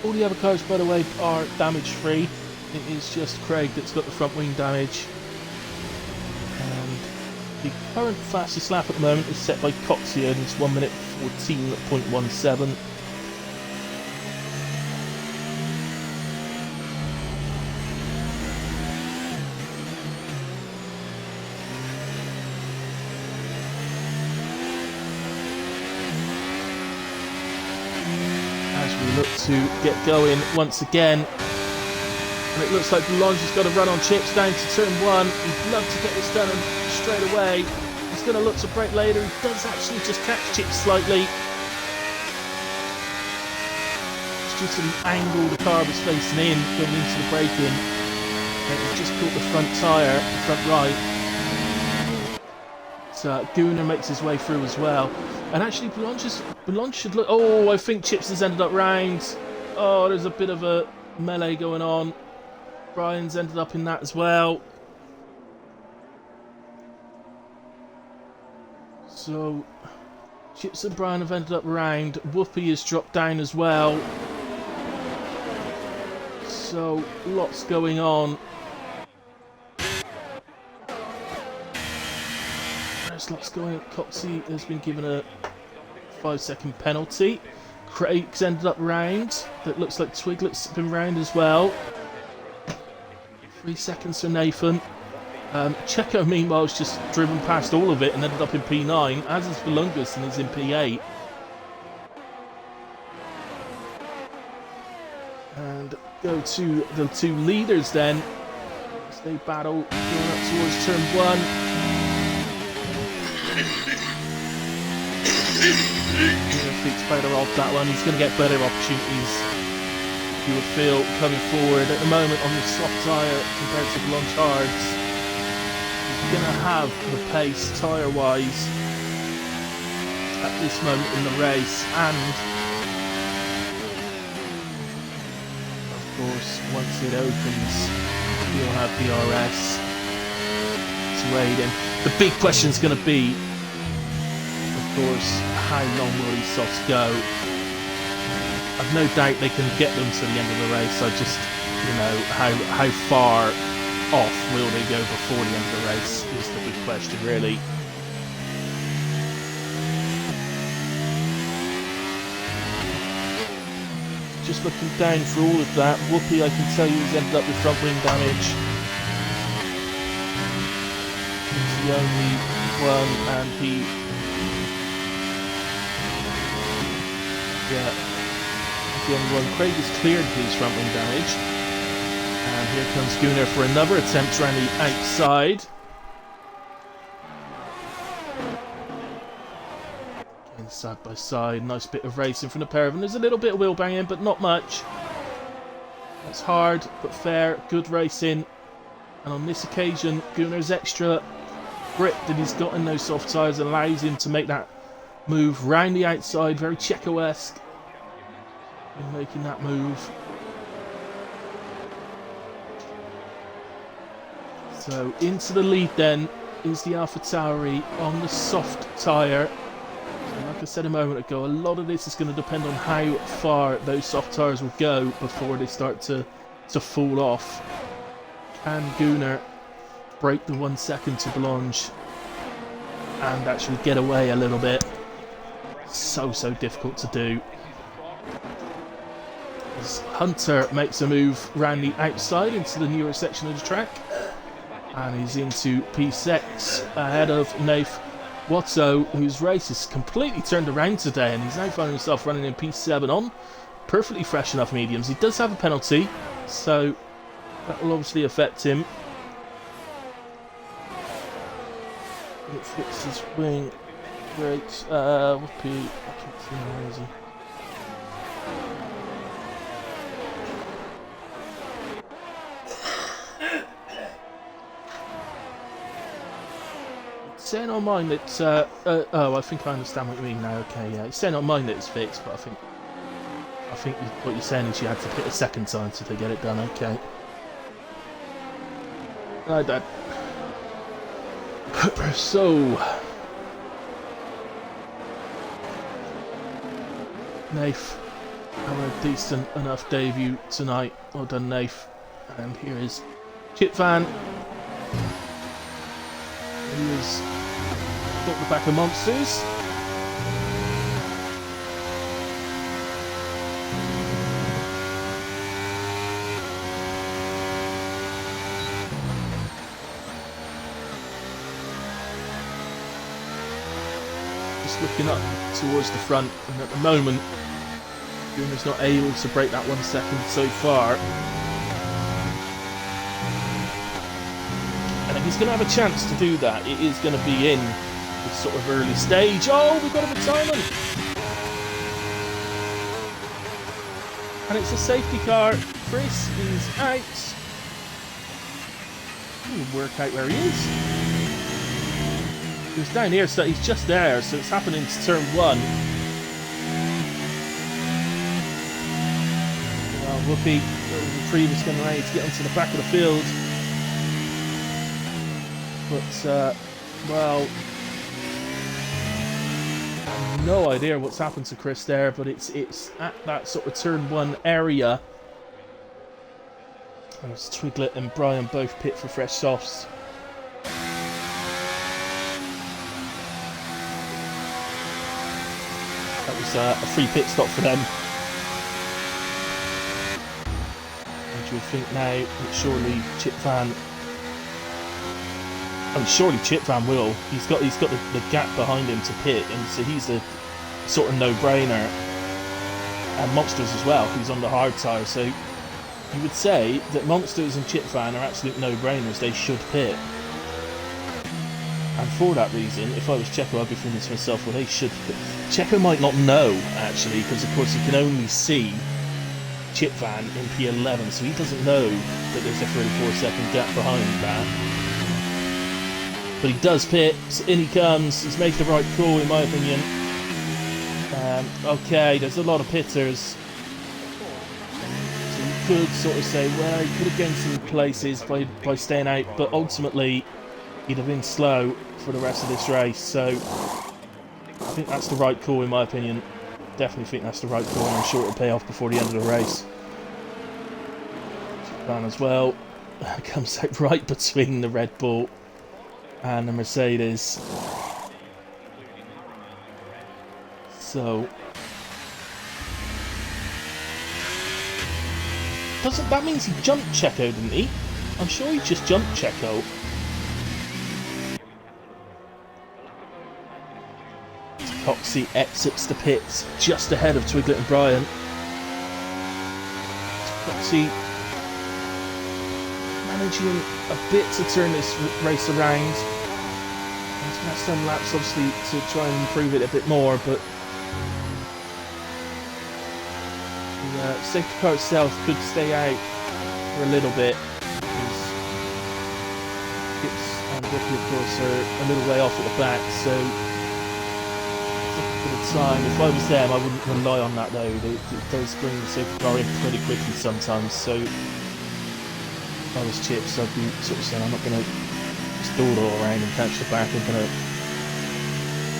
All the other cars, by the way, are damage-free. It is just Craig that's got the front wing damage. And the current fastest lap at the moment is set by Coxia, and it's 1 minute 14.17. Look to get going once again, and it looks like Boulange has got to run on Chips down to turn 1. He'd love to get this done straight away. He's going to look to brake later. He does actually just catch Chips slightly. It's just an angle the car was facing in going into the braking, and he just caught the front tyre, the front right. So Gunnar makes his way through as well. And actually, Boulange should look... Oh, I think Chips has ended up round. Oh, there's a bit of a melee going on. Brian's ended up in that as well. So, Chips and Brian have ended up round. Whoopi has dropped down as well. So, lots going on. Lots going on. Coxie has been given a 5-second penalty. Craig's ended up round. That looks like Twiglet's been round as well. 3 seconds for Nathan. Checo, meanwhile, has just driven past all of it and ended up in P9, as is Volungus, and he's in P8. And go to the two leaders then, as they battle going up towards turn 1. Thinks better off that one. He's going to get better opportunities, you would feel, coming forward. At the moment, on the soft tyre compared to Blanche hards, he's going to have the pace tyre-wise at this moment in the race. And of course, once it opens, you'll have DRS to aid him. The big question is going to be, of course, how long will these softs go? I've no doubt they can get them to the end of the race. I just, you know, how far off will they go before the end of the race is the big question, really. Just looking down for all of that, Whoopi, I can tell you, has ended up with front wing damage. He's the only one, and he... Yeah, he's the only one. Craig has cleared his front wing damage. And here comes Gunnar for another attempt around the outside. Again, side by side, nice bit of racing from the pair of them. There's a little bit of wheel banging, but not much. It's hard, but fair, good racing. And on this occasion, Gunnar's extra grip that he's got in those soft tyres allows him to make that move round the outside, very Checo-esque in making that move. So into the lead then is the AlphaTauri on the soft tyre. So like I said a moment ago, a lot of this is going to depend on how far those soft tyres will go before they start to fall off. Can Gunnar break the 1 second to Blanche and actually get away a little bit? So difficult to do. As Hunter makes a move around the outside into the newer section of the track. And he's into P6 ahead of Nath Watto, whose race is completely turned around today, and he's now finding himself running in P7 on perfectly fresh enough mediums. He does have a penalty, so that will obviously affect him. It fits his wing. Great. Whoopi. I can't see him, where is he? Saying on mine that oh, I think I understand what you mean now. Okay, yeah, it's saying on mine that it's fixed, but I think what you're saying is you had to hit a second time to get it done. Okay. Right, Dad. So Nath have a decent enough debut tonight. Well done, Nath. And here is Chip Van. He has got the back of Monsters. Just looking up towards the front, and at the moment, Gunnar's not able to break that 1 second so far. And if he's going to have a chance to do that, it is going to be in this sort of early stage. Oh, we've got a retirement! And it's a safety car. Chris is out. We'll work out where he is. He was down here, so he's just there, so it's happening to turn 1. Well, Whoopi, the previous gun ready to get onto the back of the field. But, well, I have no idea what's happened to Chris there, but it's at that sort of turn 1 area. And it's Twiglet and Brian both pit for fresh softs. That was a free pit stop for them. And you would think now that surely Chip Van... And surely Chip Van will. He's got the gap behind him to pit, and so he's a sort of no-brainer. And Monsters as well, who's on the hard tyre. So you would say that Monsters and Chip Van are absolute no-brainers. They should pit. And for that reason, if I was Checo, I'd be thinking to myself, well, they should pit. Checo might not know, actually, because of course he can only see Chip Van in P11, so he doesn't know that there's a 34-second gap behind that. But he does pit, so in he comes. He's made the right call, in my opinion. Okay, there's a lot of pitters. So you could sort of say, well, he could have gained some places by staying out, but ultimately, he'd have been slow for the rest of this race. So I think that's the right call, in my opinion. definitely think that's the right call, and I'm sure it'll pay off before the end of the race. Japan as well comes out right between the Red Bull and the Mercedes. So that means he jumped Checo, didn't he? I'm sure he just jumped Checo. Coxey exits the pits just ahead of Twiglet and Bryant. Coxey managing a bit to turn this race around. He's going to have some laps obviously to try and improve it a bit more, but the safety car itself could stay out for a little bit. Gibbs and Ricky of course are a little way off at the back, so for the time, if I was them I wouldn't rely on that though. They does bring the safety car in pretty quickly sometimes, so if I was Chips I'd be sort of saying I'm not going to just dawdle around and catch the back, I'm going to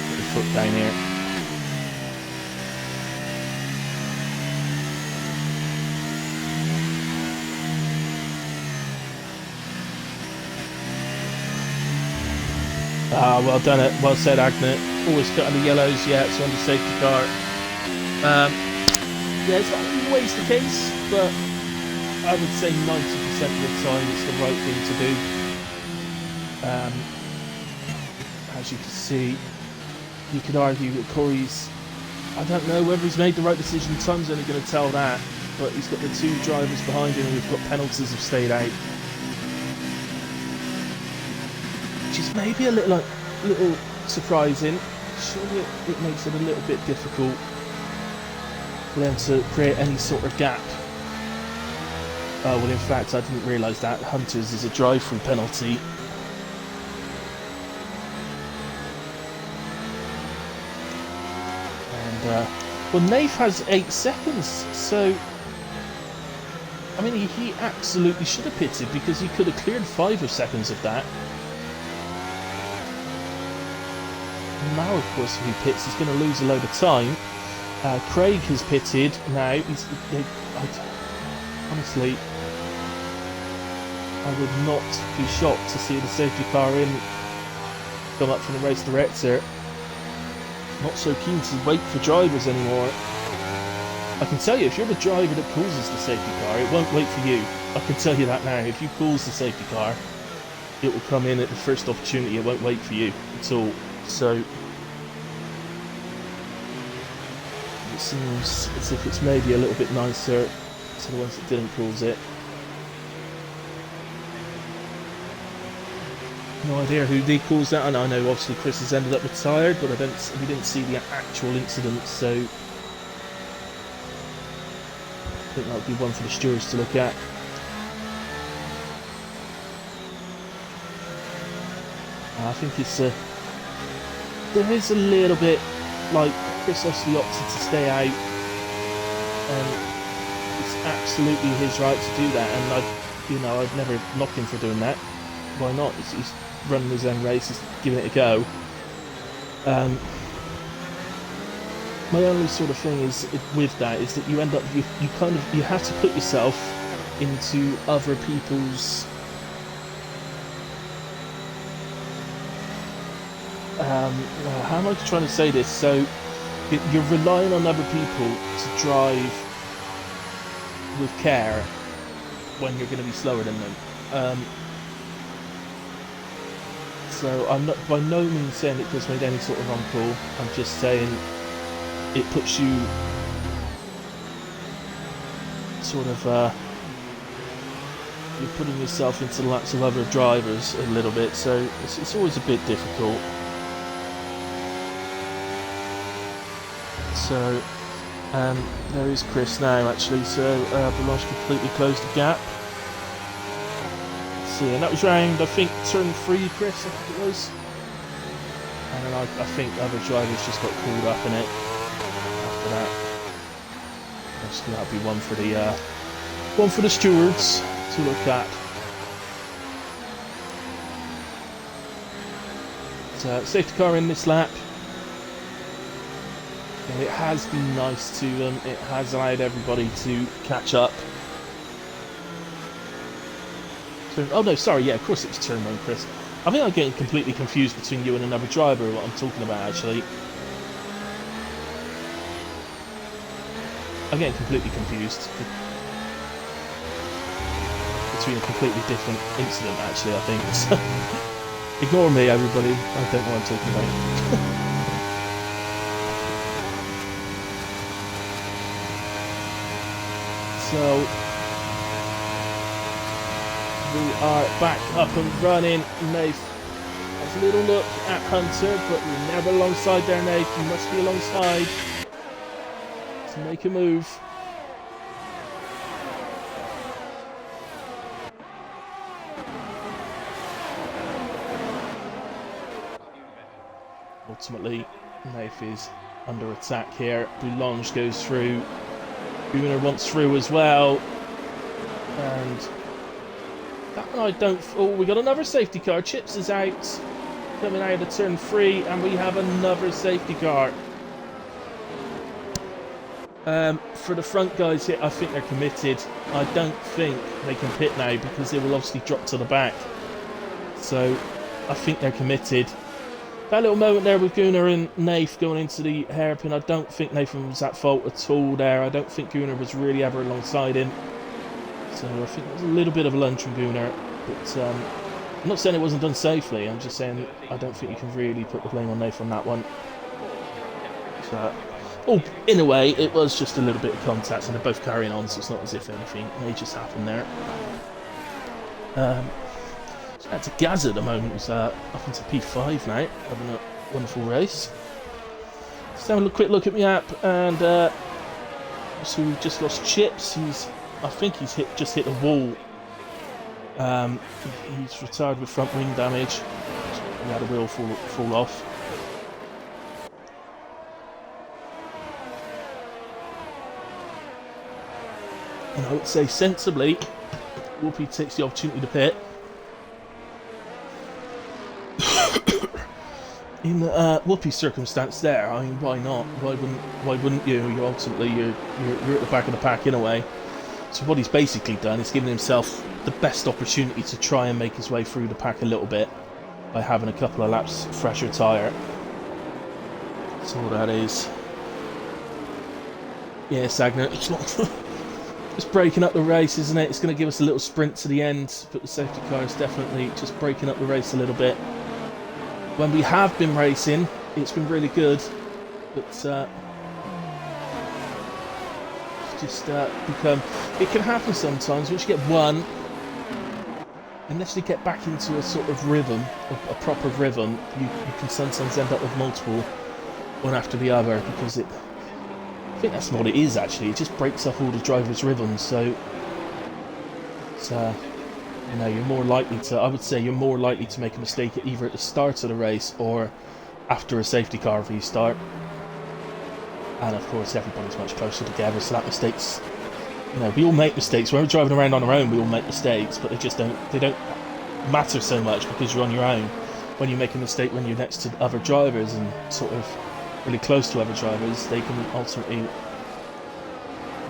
put the foot down here. Ah, well done it. Well said, Agnet. Always cutting the yellows. Yeah, it's on the safety car. Yeah, it's not always the case, but I would say 90% of the time it's the right thing to do. As you can see, you could argue that Corey's... I don't know whether he's made the right decision. Time's only going to tell that. But he's got the two drivers behind him who've got penalties have stayed out. Which is maybe a little surprising. Surely it makes it a little bit difficult for them to create any sort of gap. Oh, well in fact I didn't realise that. Hunter's is a drive-through penalty. And, well Nath has 8 seconds, so... I mean, he absolutely should have pitted because he could have cleared 5 seconds of that. Now, of course, if he pits, he's going to lose a load of time. Craig has pitted now. Honestly, I would not be shocked to see the safety car in come up from the race director. Not so keen to wait for drivers anymore. I can tell you, if you're the driver that causes the safety car, it won't wait for you. I can tell you that now. If you cause the safety car, it will come in at the first opportunity. It won't wait for you at all. So it seems as if it's maybe a little bit nicer to the ones that didn't cause it. No idea who did cause that, and I know obviously Chris has ended up retired, but we didn't see the actual incident, so I think that would be one for the stewards to look at. I think it's there is a little bit, like, Chris obviously opted to stay out, and it's absolutely his right to do that, and I'd never knock him for doing that. Why not? He's running his own race, he's giving it a go. My only sort of thing is with that is that you end up you have to put yourself into other people's how am I trying to say this? So you're relying on other people to drive with care when you're going to be slower than them. So I'm not by no means saying it Chris made any sort of wrong call. I'm just saying it puts you sort of you're putting yourself into the laps of other drivers a little bit. So it's always a bit difficult. So there is Chris now actually, so Blanche completely closed the gap. Let's see, and that was round, I think, turn 3, Chris, I think it was. And then I think other drivers just got caught up in it after that. Obviously that'll be one for the stewards to look at. Safety car in this lap. And it has been nice to them. It has allowed everybody to catch up. Oh no, sorry, yeah, of course it was turn 1, Chris. I think I'm getting completely confused between you and another driver, what I'm talking about, actually. I'm getting completely confused between a completely different incident, actually, I think. So, ignore me, everybody. I don't know what I'm talking about. So, we are back up and running. Nath has a little look at Hunter, but we're never alongside there, Nath. You must be alongside to make a move. Ultimately, Nath is under attack here. Boulange goes through. Gunnar wants through as well. And that one I don't... Oh, we got another safety car. Chips is out. Coming out of turn 3. And we have another safety car. For the front guys here, I think they're committed. I don't think they can pit now because they will obviously drop to the back. So, I think they're committed. That little moment there with Gunnar and Nath going into the hairpin, I don't think Nathan was at fault at all there. I don't think Gunnar was really ever alongside him. So I think it was a little bit of a lunge from Gunnar. But I'm not saying it wasn't done safely, I'm just saying I don't think you can really put the blame on Nathan on that one. So, oh, in a way, it was just a little bit of contact and they're both carrying on, so it's not as if anything may just happen there. That's a Gaz at the moment, who's up into P5 now, having a wonderful race. Just having a quick look at my app, and so we've just lost Chips. I think he's just hit a wall. He's retired with front wing damage. He had a wheel fall off. And I would say sensibly, Whoopi takes the opportunity to pit. In Whoopi's circumstance there, I mean, why not? Why wouldn't you? You're at the back of the pack in a way. So what he's basically done is given himself the best opportunity to try and make his way through the pack a little bit by having a couple of laps fresher tyre. That's all that is. Yeah, Sagner, it's not just breaking up the race, isn't it? It's going to give us a little sprint to the end, but the safety car is definitely just breaking up the race a little bit. When we have been racing, it's been really good, but just become... It can happen sometimes, once you get one, unless you get back into a sort of rhythm, a proper rhythm, you can sometimes end up with multiple, one after the other, because I think that's what it is actually, it just breaks up all the drivers' rhythms, so it's, you know, you're more likely to, I would say you're more likely to make a mistake either at the start of the race or after a safety car restart. And of course everybody's much closer together, so that mistakes, you know, we all make mistakes. When we're driving around on our own, we all make mistakes, but they don't matter so much because you're on your own. When you make a mistake when you're next to other drivers and sort of really close to other drivers, they can ultimately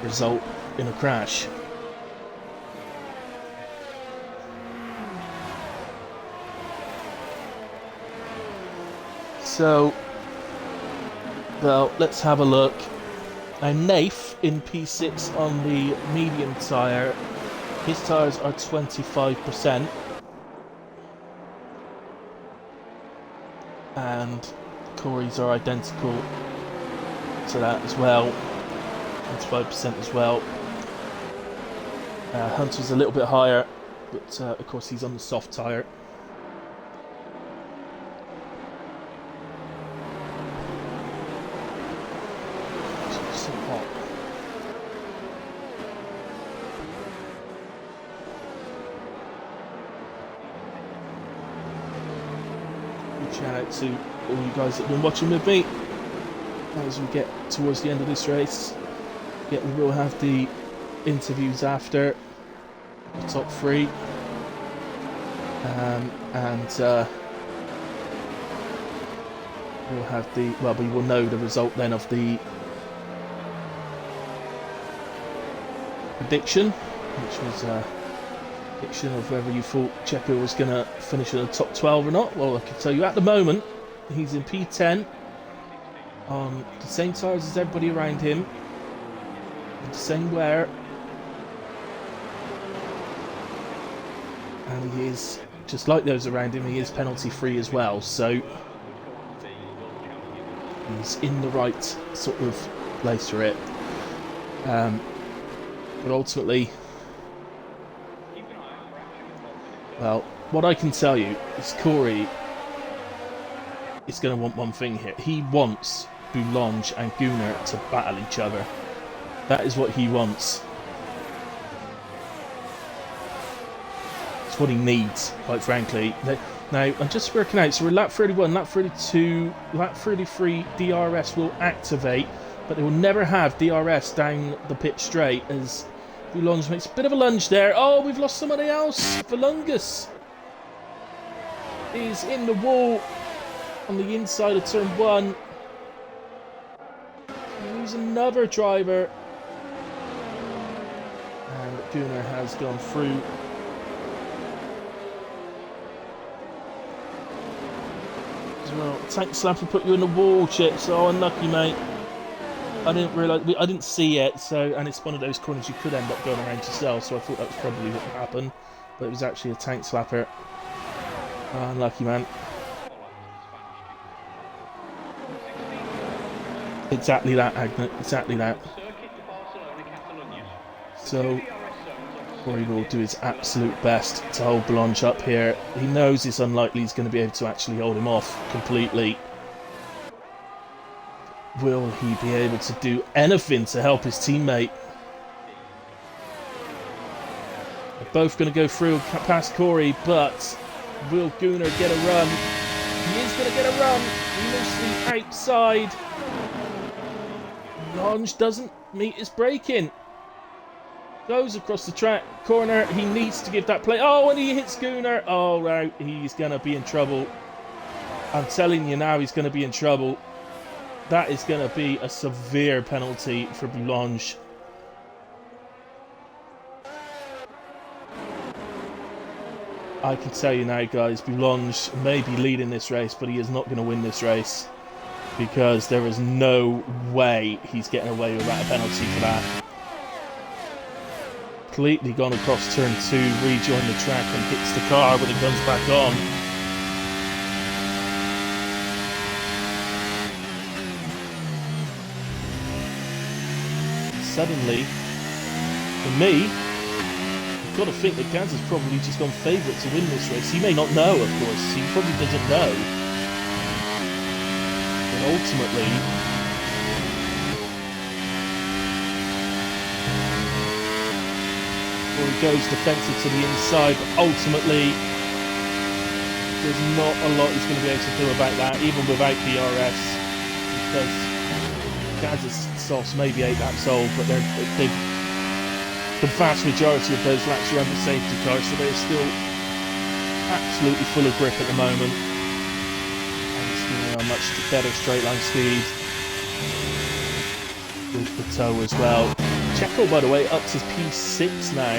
result in a crash. So, well, let's have a look. Now, Nath in P6 on the medium tyre. His tyres are 25%. And Corey's are identical to that as well. 25% as well. Hunter's a little bit higher, but of course he's on the soft tyre. Shout out to all you guys that have been watching with me as we get towards the end of this race. Yeah, we will have the interviews after the top 3, and we'll have we will know the result then of the prediction, which was a prediction of whether you thought Checo was going to finish in the top 12 or not. Well, I can tell you at the moment, he's in P10 on the same tires as everybody around him, with the same wear, and he is, just like those around him, he is penalty free as well, so he's in the right sort of place for it. But ultimately, well, what I can tell you is Corey is going to want one thing here. He wants Boulange and Gunnar to battle each other. That is what he wants. It's what he needs, quite frankly. Now, I'm just working out, so we're lap 31, lap 32, lap 33, DRS will activate, but they will never have DRS down the pit straight as Boulange makes a bit of a lunge there. Oh, we've lost somebody else. Valungus is in the wall on the inside of turn 1. He's another driver. And Gunnar has gone through. As well, tank slap will put you in the wall, Chips. Oh, unlucky, mate. I didn't realise, I didn't see it, so, and it's one of those corners you could end up going around yourself, so I thought that was probably what would happen, but it was actually a tank slapper. Unlucky, man. Exactly that, Agnet, exactly that. So, Corey will do his absolute best to hold Boulange up here. He knows it's unlikely he's going to be able to actually hold him off completely. Will he be able to do anything to help his teammate? They're both going to go through past Corey, but will Gunnar get a run? He is going to get a run. Loosely outside. Boulange doesn't meet his braking. Goes across the track, corner. He needs to give that play. Oh, and he hits Gunnar. Oh, right. He's going to be in trouble. I'm telling you now, he's going to be in trouble. That is going to be a severe penalty for Boulange. I can tell you now, guys, Boulange may be leading this race, but he is not going to win this race. Because there is no way he's getting away without a penalty for that. Completely gone across turn 2, rejoined the track and hits the car when it comes back on. Suddenly, for me, you've got to think that Gaz has probably just gone favourite to win this race. He may not know, of course. He probably doesn't know. But ultimately, he goes defensive to the inside, but ultimately, there's not a lot he's going to be able to do about that, even without DRS, because Gaz's softs maybe 8 laps old, but the vast majority of those laps are under safety cars, so they're still absolutely full of grip at the moment. And it's giving a much better straight line speed with the toe as well. Checo, by the way, up to P6 now.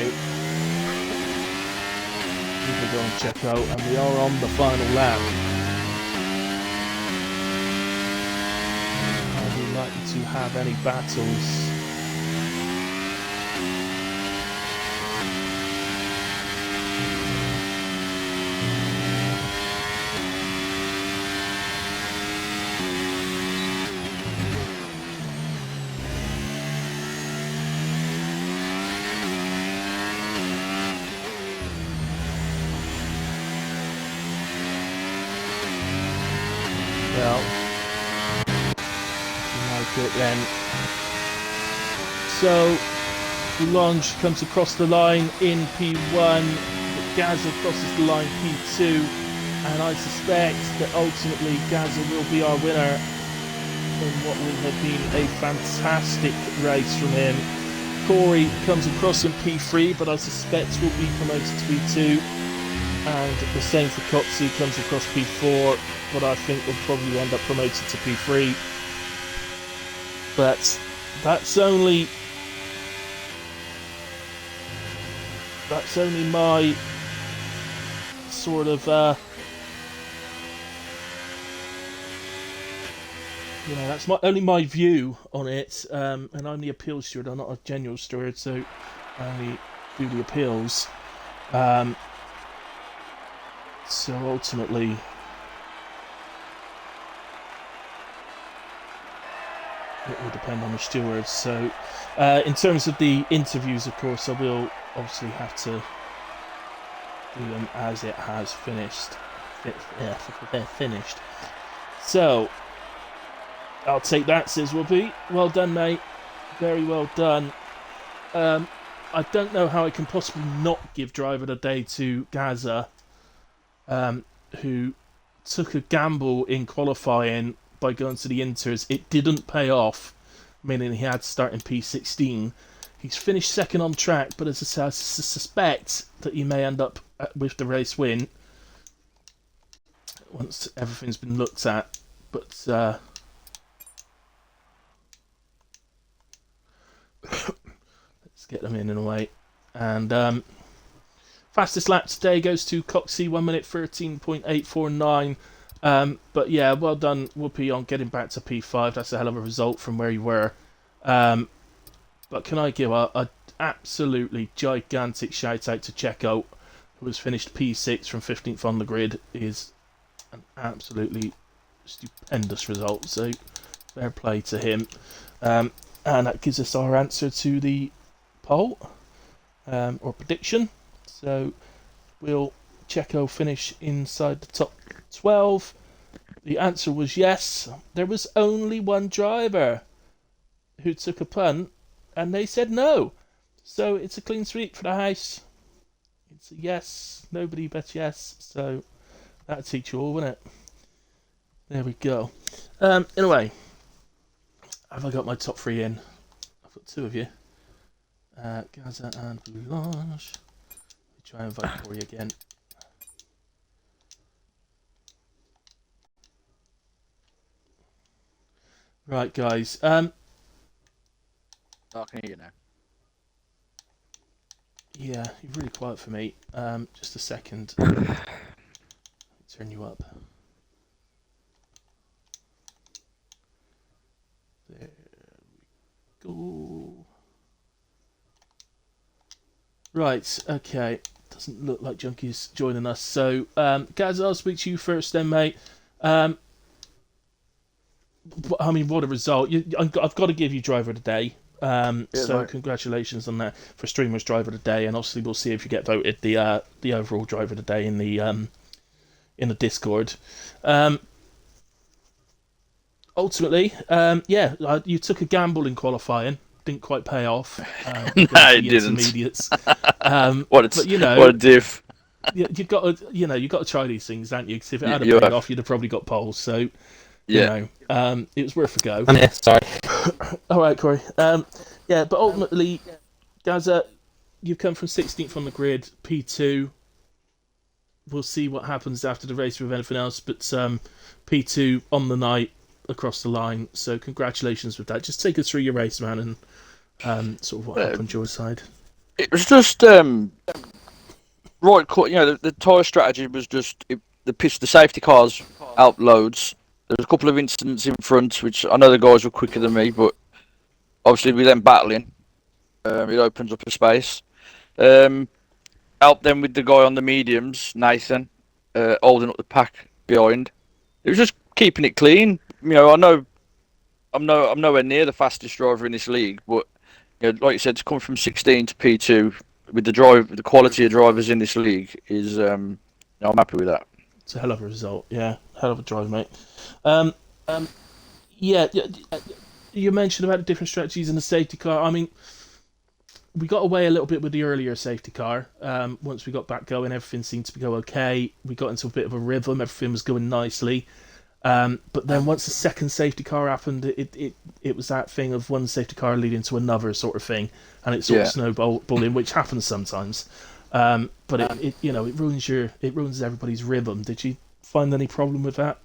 Here we go on Checo, and we are on the final lap. Are we likely to have any battles? Well, like it then. So, Boulange comes across the line in P1, Gaza crosses the line P2, and I suspect that ultimately Gaza will be our winner in what will have been a fantastic race from him. Corey comes across in P3, but I suspect will be promoted to P2. And the same for Kotze, comes across P4, but I think will probably end up promoted to P3. But that's only that's only my sort of that's only my view on it, and I'm the appeals steward. I'm not a general steward, so I only do the appeals. So ultimately, it will depend on the stewards. So, in terms of the interviews, of course, I will obviously have to do them as it has finished. They're finished. So, I'll take that, says Whoopi. Well done, mate. Very well done. I don't know how I can possibly not give driver of the day to Gaza, who took a gamble in qualifying by going to the Inters. It didn't pay off, meaning he had to start in P16. He's finished second on track, but as I say, I suspect that he may end up with the race win once everything's been looked at. But let's get them in a way. And fastest lap today goes to Coxey, 1 minute 13.849. But yeah, well done, Whoopi, on getting back to P5. That's a hell of a result from where you were. But can I give a absolutely gigantic shout out to Checo, who has finished P6 from 15th on the grid. Is an absolutely stupendous result. So fair play to him. And that gives us our answer to the poll or prediction. So will Checo finish inside the top 12? The answer was yes. There was only one driver who took a punt, and they said no. So it's a clean sweep for the house. It's a yes. Nobody bet yes. So that'll teach you all, won't it? There we go. Anyway, have I got my top 3 in? I've got 2 of you. Gaza and Boulange. Try and invite Corey again. Right, guys. I can hear you now. Yeah, you're really quiet for me. Just a second. Let me turn you up. There we go. Right, okay. Doesn't look like Junkie's joining us. So, Gaz, I'll speak to you first then, mate. I mean, what a result. I've got to give you driver of the day. So congratulations on that for Streamer's driver of the day, and obviously we'll see if you get voted the overall driver of the day in the Discord. Ultimately, you took a gamble in qualifying. Didn't quite pay off. No, it didn't. Intermediates. What a diff. You've got to try these things, haven't you? Because if it had paid off, you'd have probably got poles. So, it was worth a go. I'm here, sorry. All right, Corey. But ultimately, Gaza, you've come from 16th on the grid, P2. We'll see what happens after the race with anything else, but P2 on the night across the line. So congratulations with that. Just take us through your race, man, and sort of what happened your side. It was just right. The tyre strategy was just the safety cars out loads. There was a couple of incidents in front, which I know the guys were quicker than me, but obviously with them battling, it opens up a space. Helped them with the guy on the mediums, Nathan, holding up the pack behind. It was just keeping it clean. I know I'm nowhere near the fastest driver in this league, but like you said, to come from 16 to P2 with the quality of drivers in this league is, I'm happy with that. It's a hell of a result, yeah. Hell of a drive, mate. You mentioned about the different strategies in the safety car. I mean, we got away a little bit with the earlier safety car. Once we got back going, everything seemed to go okay. We got into a bit of a rhythm. Everything was going nicely. But then once the second safety car happened, it was that thing of one safety car leading to another sort of thing, and it sort of snowballing, which happens sometimes. But it ruins everybody's rhythm. Did you find any problem with that?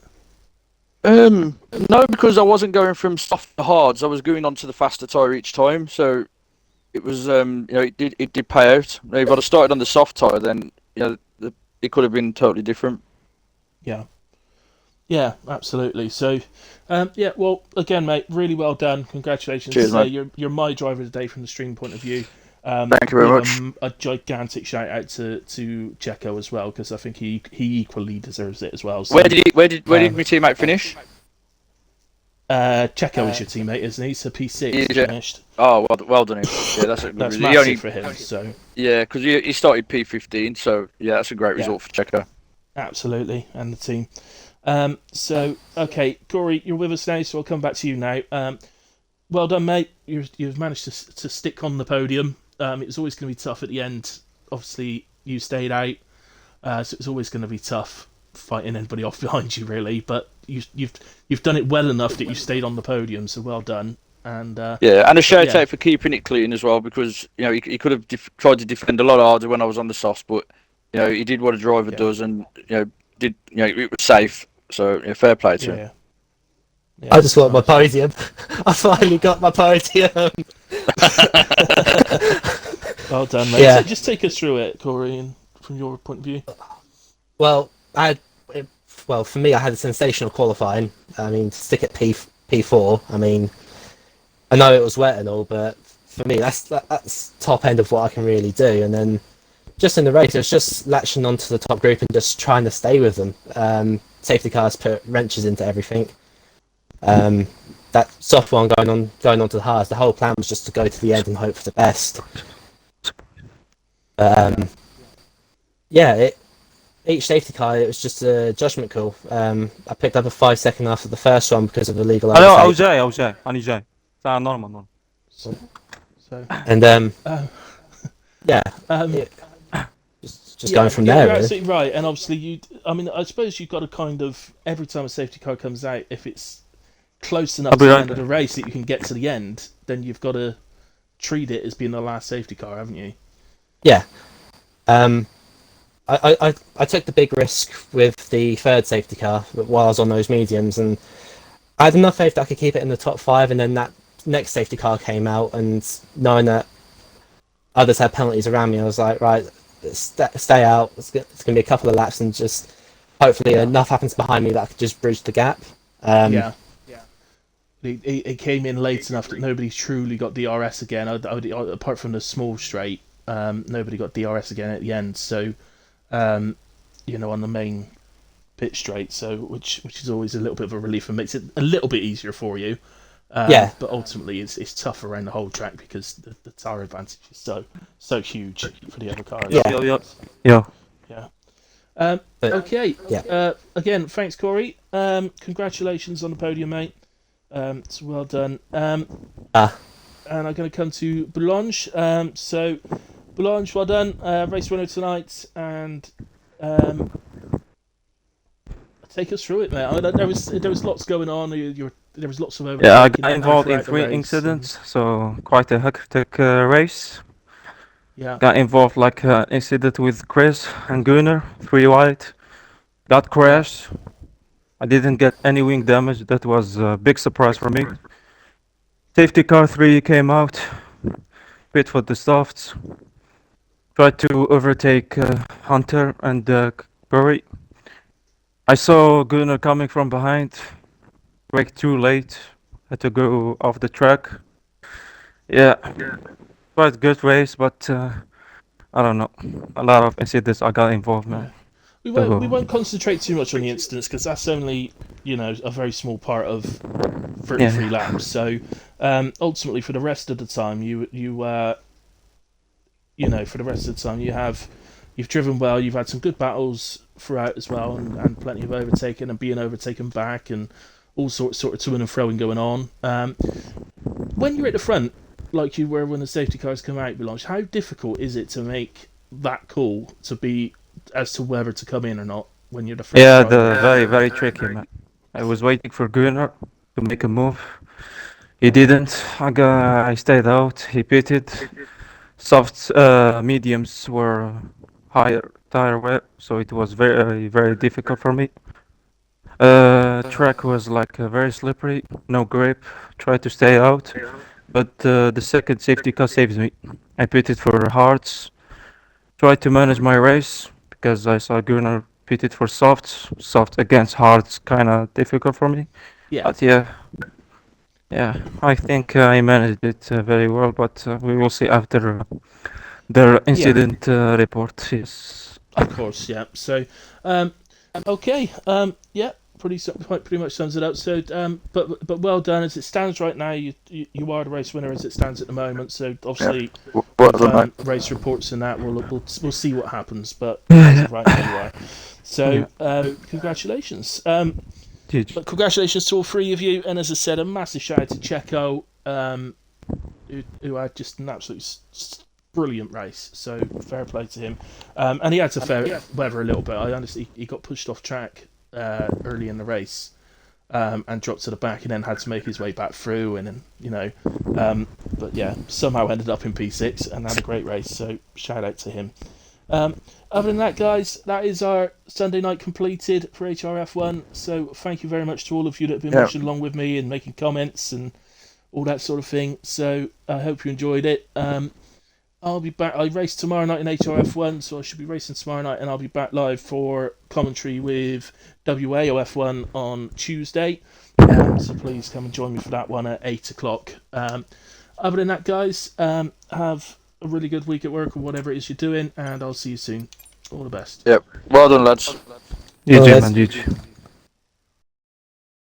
No, because I wasn't going from soft to hards. I was going on to the faster tyre each time, so it was it did pay out. If I'd have started on the soft tyre, then it could have been totally different. Yeah. Yeah, absolutely. So, yeah, well, again, mate, really well done. Congratulations. Cheers, mate. You're my driver today from the stream point of view. Thank you very much. A gigantic shout out to Checo as well, because I think he equally deserves it as well. So, Where did my teammate finish? Checo is your teammate, isn't he? So P6 finished. Oh, well done him. Yeah, that's massive for him. So yeah, because he started P15, so yeah, that's a great result for Checo. Absolutely, and the team. So okay, Corey, you're with us now, so I'll come back to you now. Well done, mate. You've managed to stick on the podium. It was always going to be tough at the end. Obviously, you stayed out, so it's always going to be tough fighting anybody off behind you, really. But you've done it well enough that you stayed on the podium. So well done. And and a shout out for keeping it clean as well, because he could have tried to defend a lot harder when I was on the softs, but he did what a driver does, and it was safe. So fair play to him. Yeah, I just want my podium. I finally got my podium. Well done, mate. Yeah. So just take us through it, Corey, and from your point of view. Well, for me, I had a sensational qualifying. I mean, to stick at P4. I mean, I know it was wet and all, but for me, that's top end of what I can really do. And then just in the race, it was just latching onto the top group and just trying to stay with them. Safety cars put wrenches into everything. That soft one going on to the hards, the whole plan was just to go to the end and hope for the best. Each safety car, it was just a judgment call. I picked up a 5-second after the first one because of illegal overtake. Anijay. It's normal. And just going from there. You're really. absolutely right, and obviously I suppose you've got to kind of, every time a safety car comes out, if it's close enough to the end of the race that you can get to the end, then you've got to treat it as being the last safety car, haven't you? Yeah. I took the big risk with the third safety car while I was on those mediums, and I had enough faith that I could keep it in the top 5, and then that next safety car came out, and knowing that others had penalties around me, I was like, right, stay out, it's going to be a couple of laps, and just hopefully enough happens behind me that I could just bridge the gap. He came in late enough that nobody truly got DRS again, apart from the small straight. Nobody got DRS again at the end, so on the main pit straight, so which is always a little bit of a relief and makes it a little bit easier for you. But ultimately it's tough around the whole track because the tyre advantage is so huge for the other cars. Okay. Again, thanks, Corey. Congratulations on the podium, mate. It's well done. And I'm going to come to Boulange. So, Boulange, well done. Race winner tonight, and take us through it, mate. There was lots going on. There was lots of overtaking. Yeah, I got involved in 3 incidents, so quite a hectic race. Yeah. Got involved incident with Chris and Gunnar, 3 wide. Got crashed. I didn't get any wing damage. That was a big surprise for me. Safety car 3 came out. Pit for the softs. Tried to overtake Hunter and Curry. I saw Gunnar coming from behind. Brake too late. Had to go off the track. Yeah. Quite good race, but I don't know. A lot of incidents I got involved, man. We won't concentrate too much on the incidents because that's only a very small part of 33 laps. So ultimately, for the rest of the time, for the rest of the time you've driven well. You've had some good battles throughout as well, and plenty of overtaking and being overtaken back, and all sorts of to and froing going on. When you're at the front, like you were when the safety cars come out, Blanche, how difficult is it to make that call to be as to whether to come in or not when you're the front? Yeah, very, very tricky, man. I was waiting for Gunnar to make a move. He didn't. I stayed out. He pitted. Soft mediums were higher tire wear, so it was very, very difficult for me. Track was very slippery, no grip. Tried to stay out. but the second safety car saves me. I pitted for hards, tried to manage my race because I saw Gunnar pitted for softs. Soft against hards, kind of difficult for me. Yeah. But yeah, I think I managed it very well. But we will see after their incident report. Yes. Of course, yeah. So, okay, yeah, pretty much sums it up. So, but well done as it stands right now. You are the race winner as it stands at the moment. So obviously, Well done, mate. race reports and that we'll see what happens. But Yeah, as yeah. of right now, you are. So, congratulations. Huge. But congratulations to all three of you, and as I said, a massive shout out to Checo, who had just an absolute brilliant race. So fair play to him. And he had to fair weather a little bit. I honestly, he got pushed off track early in the race and dropped to the back, and then had to make his way back through. And then but yeah, somehow ended up in P6 and had a great race. So shout out to him. Other than that, guys, that is our Sunday night completed for HRF1. So thank you very much to all of you that have been watching along with me and making comments and all that sort of thing. So I hope you enjoyed it. I'll be back. I race tomorrow night in HRF1, so I should be racing tomorrow night, and I'll be back live for commentary with WAOF1 on Tuesday. So please come and join me for that one at 8 o'clock. Other than that, guys, have a really good week at work or whatever it is you're doing, and I'll see you soon. All the best. Yep. Well done, lads. GG, Well, man, GG.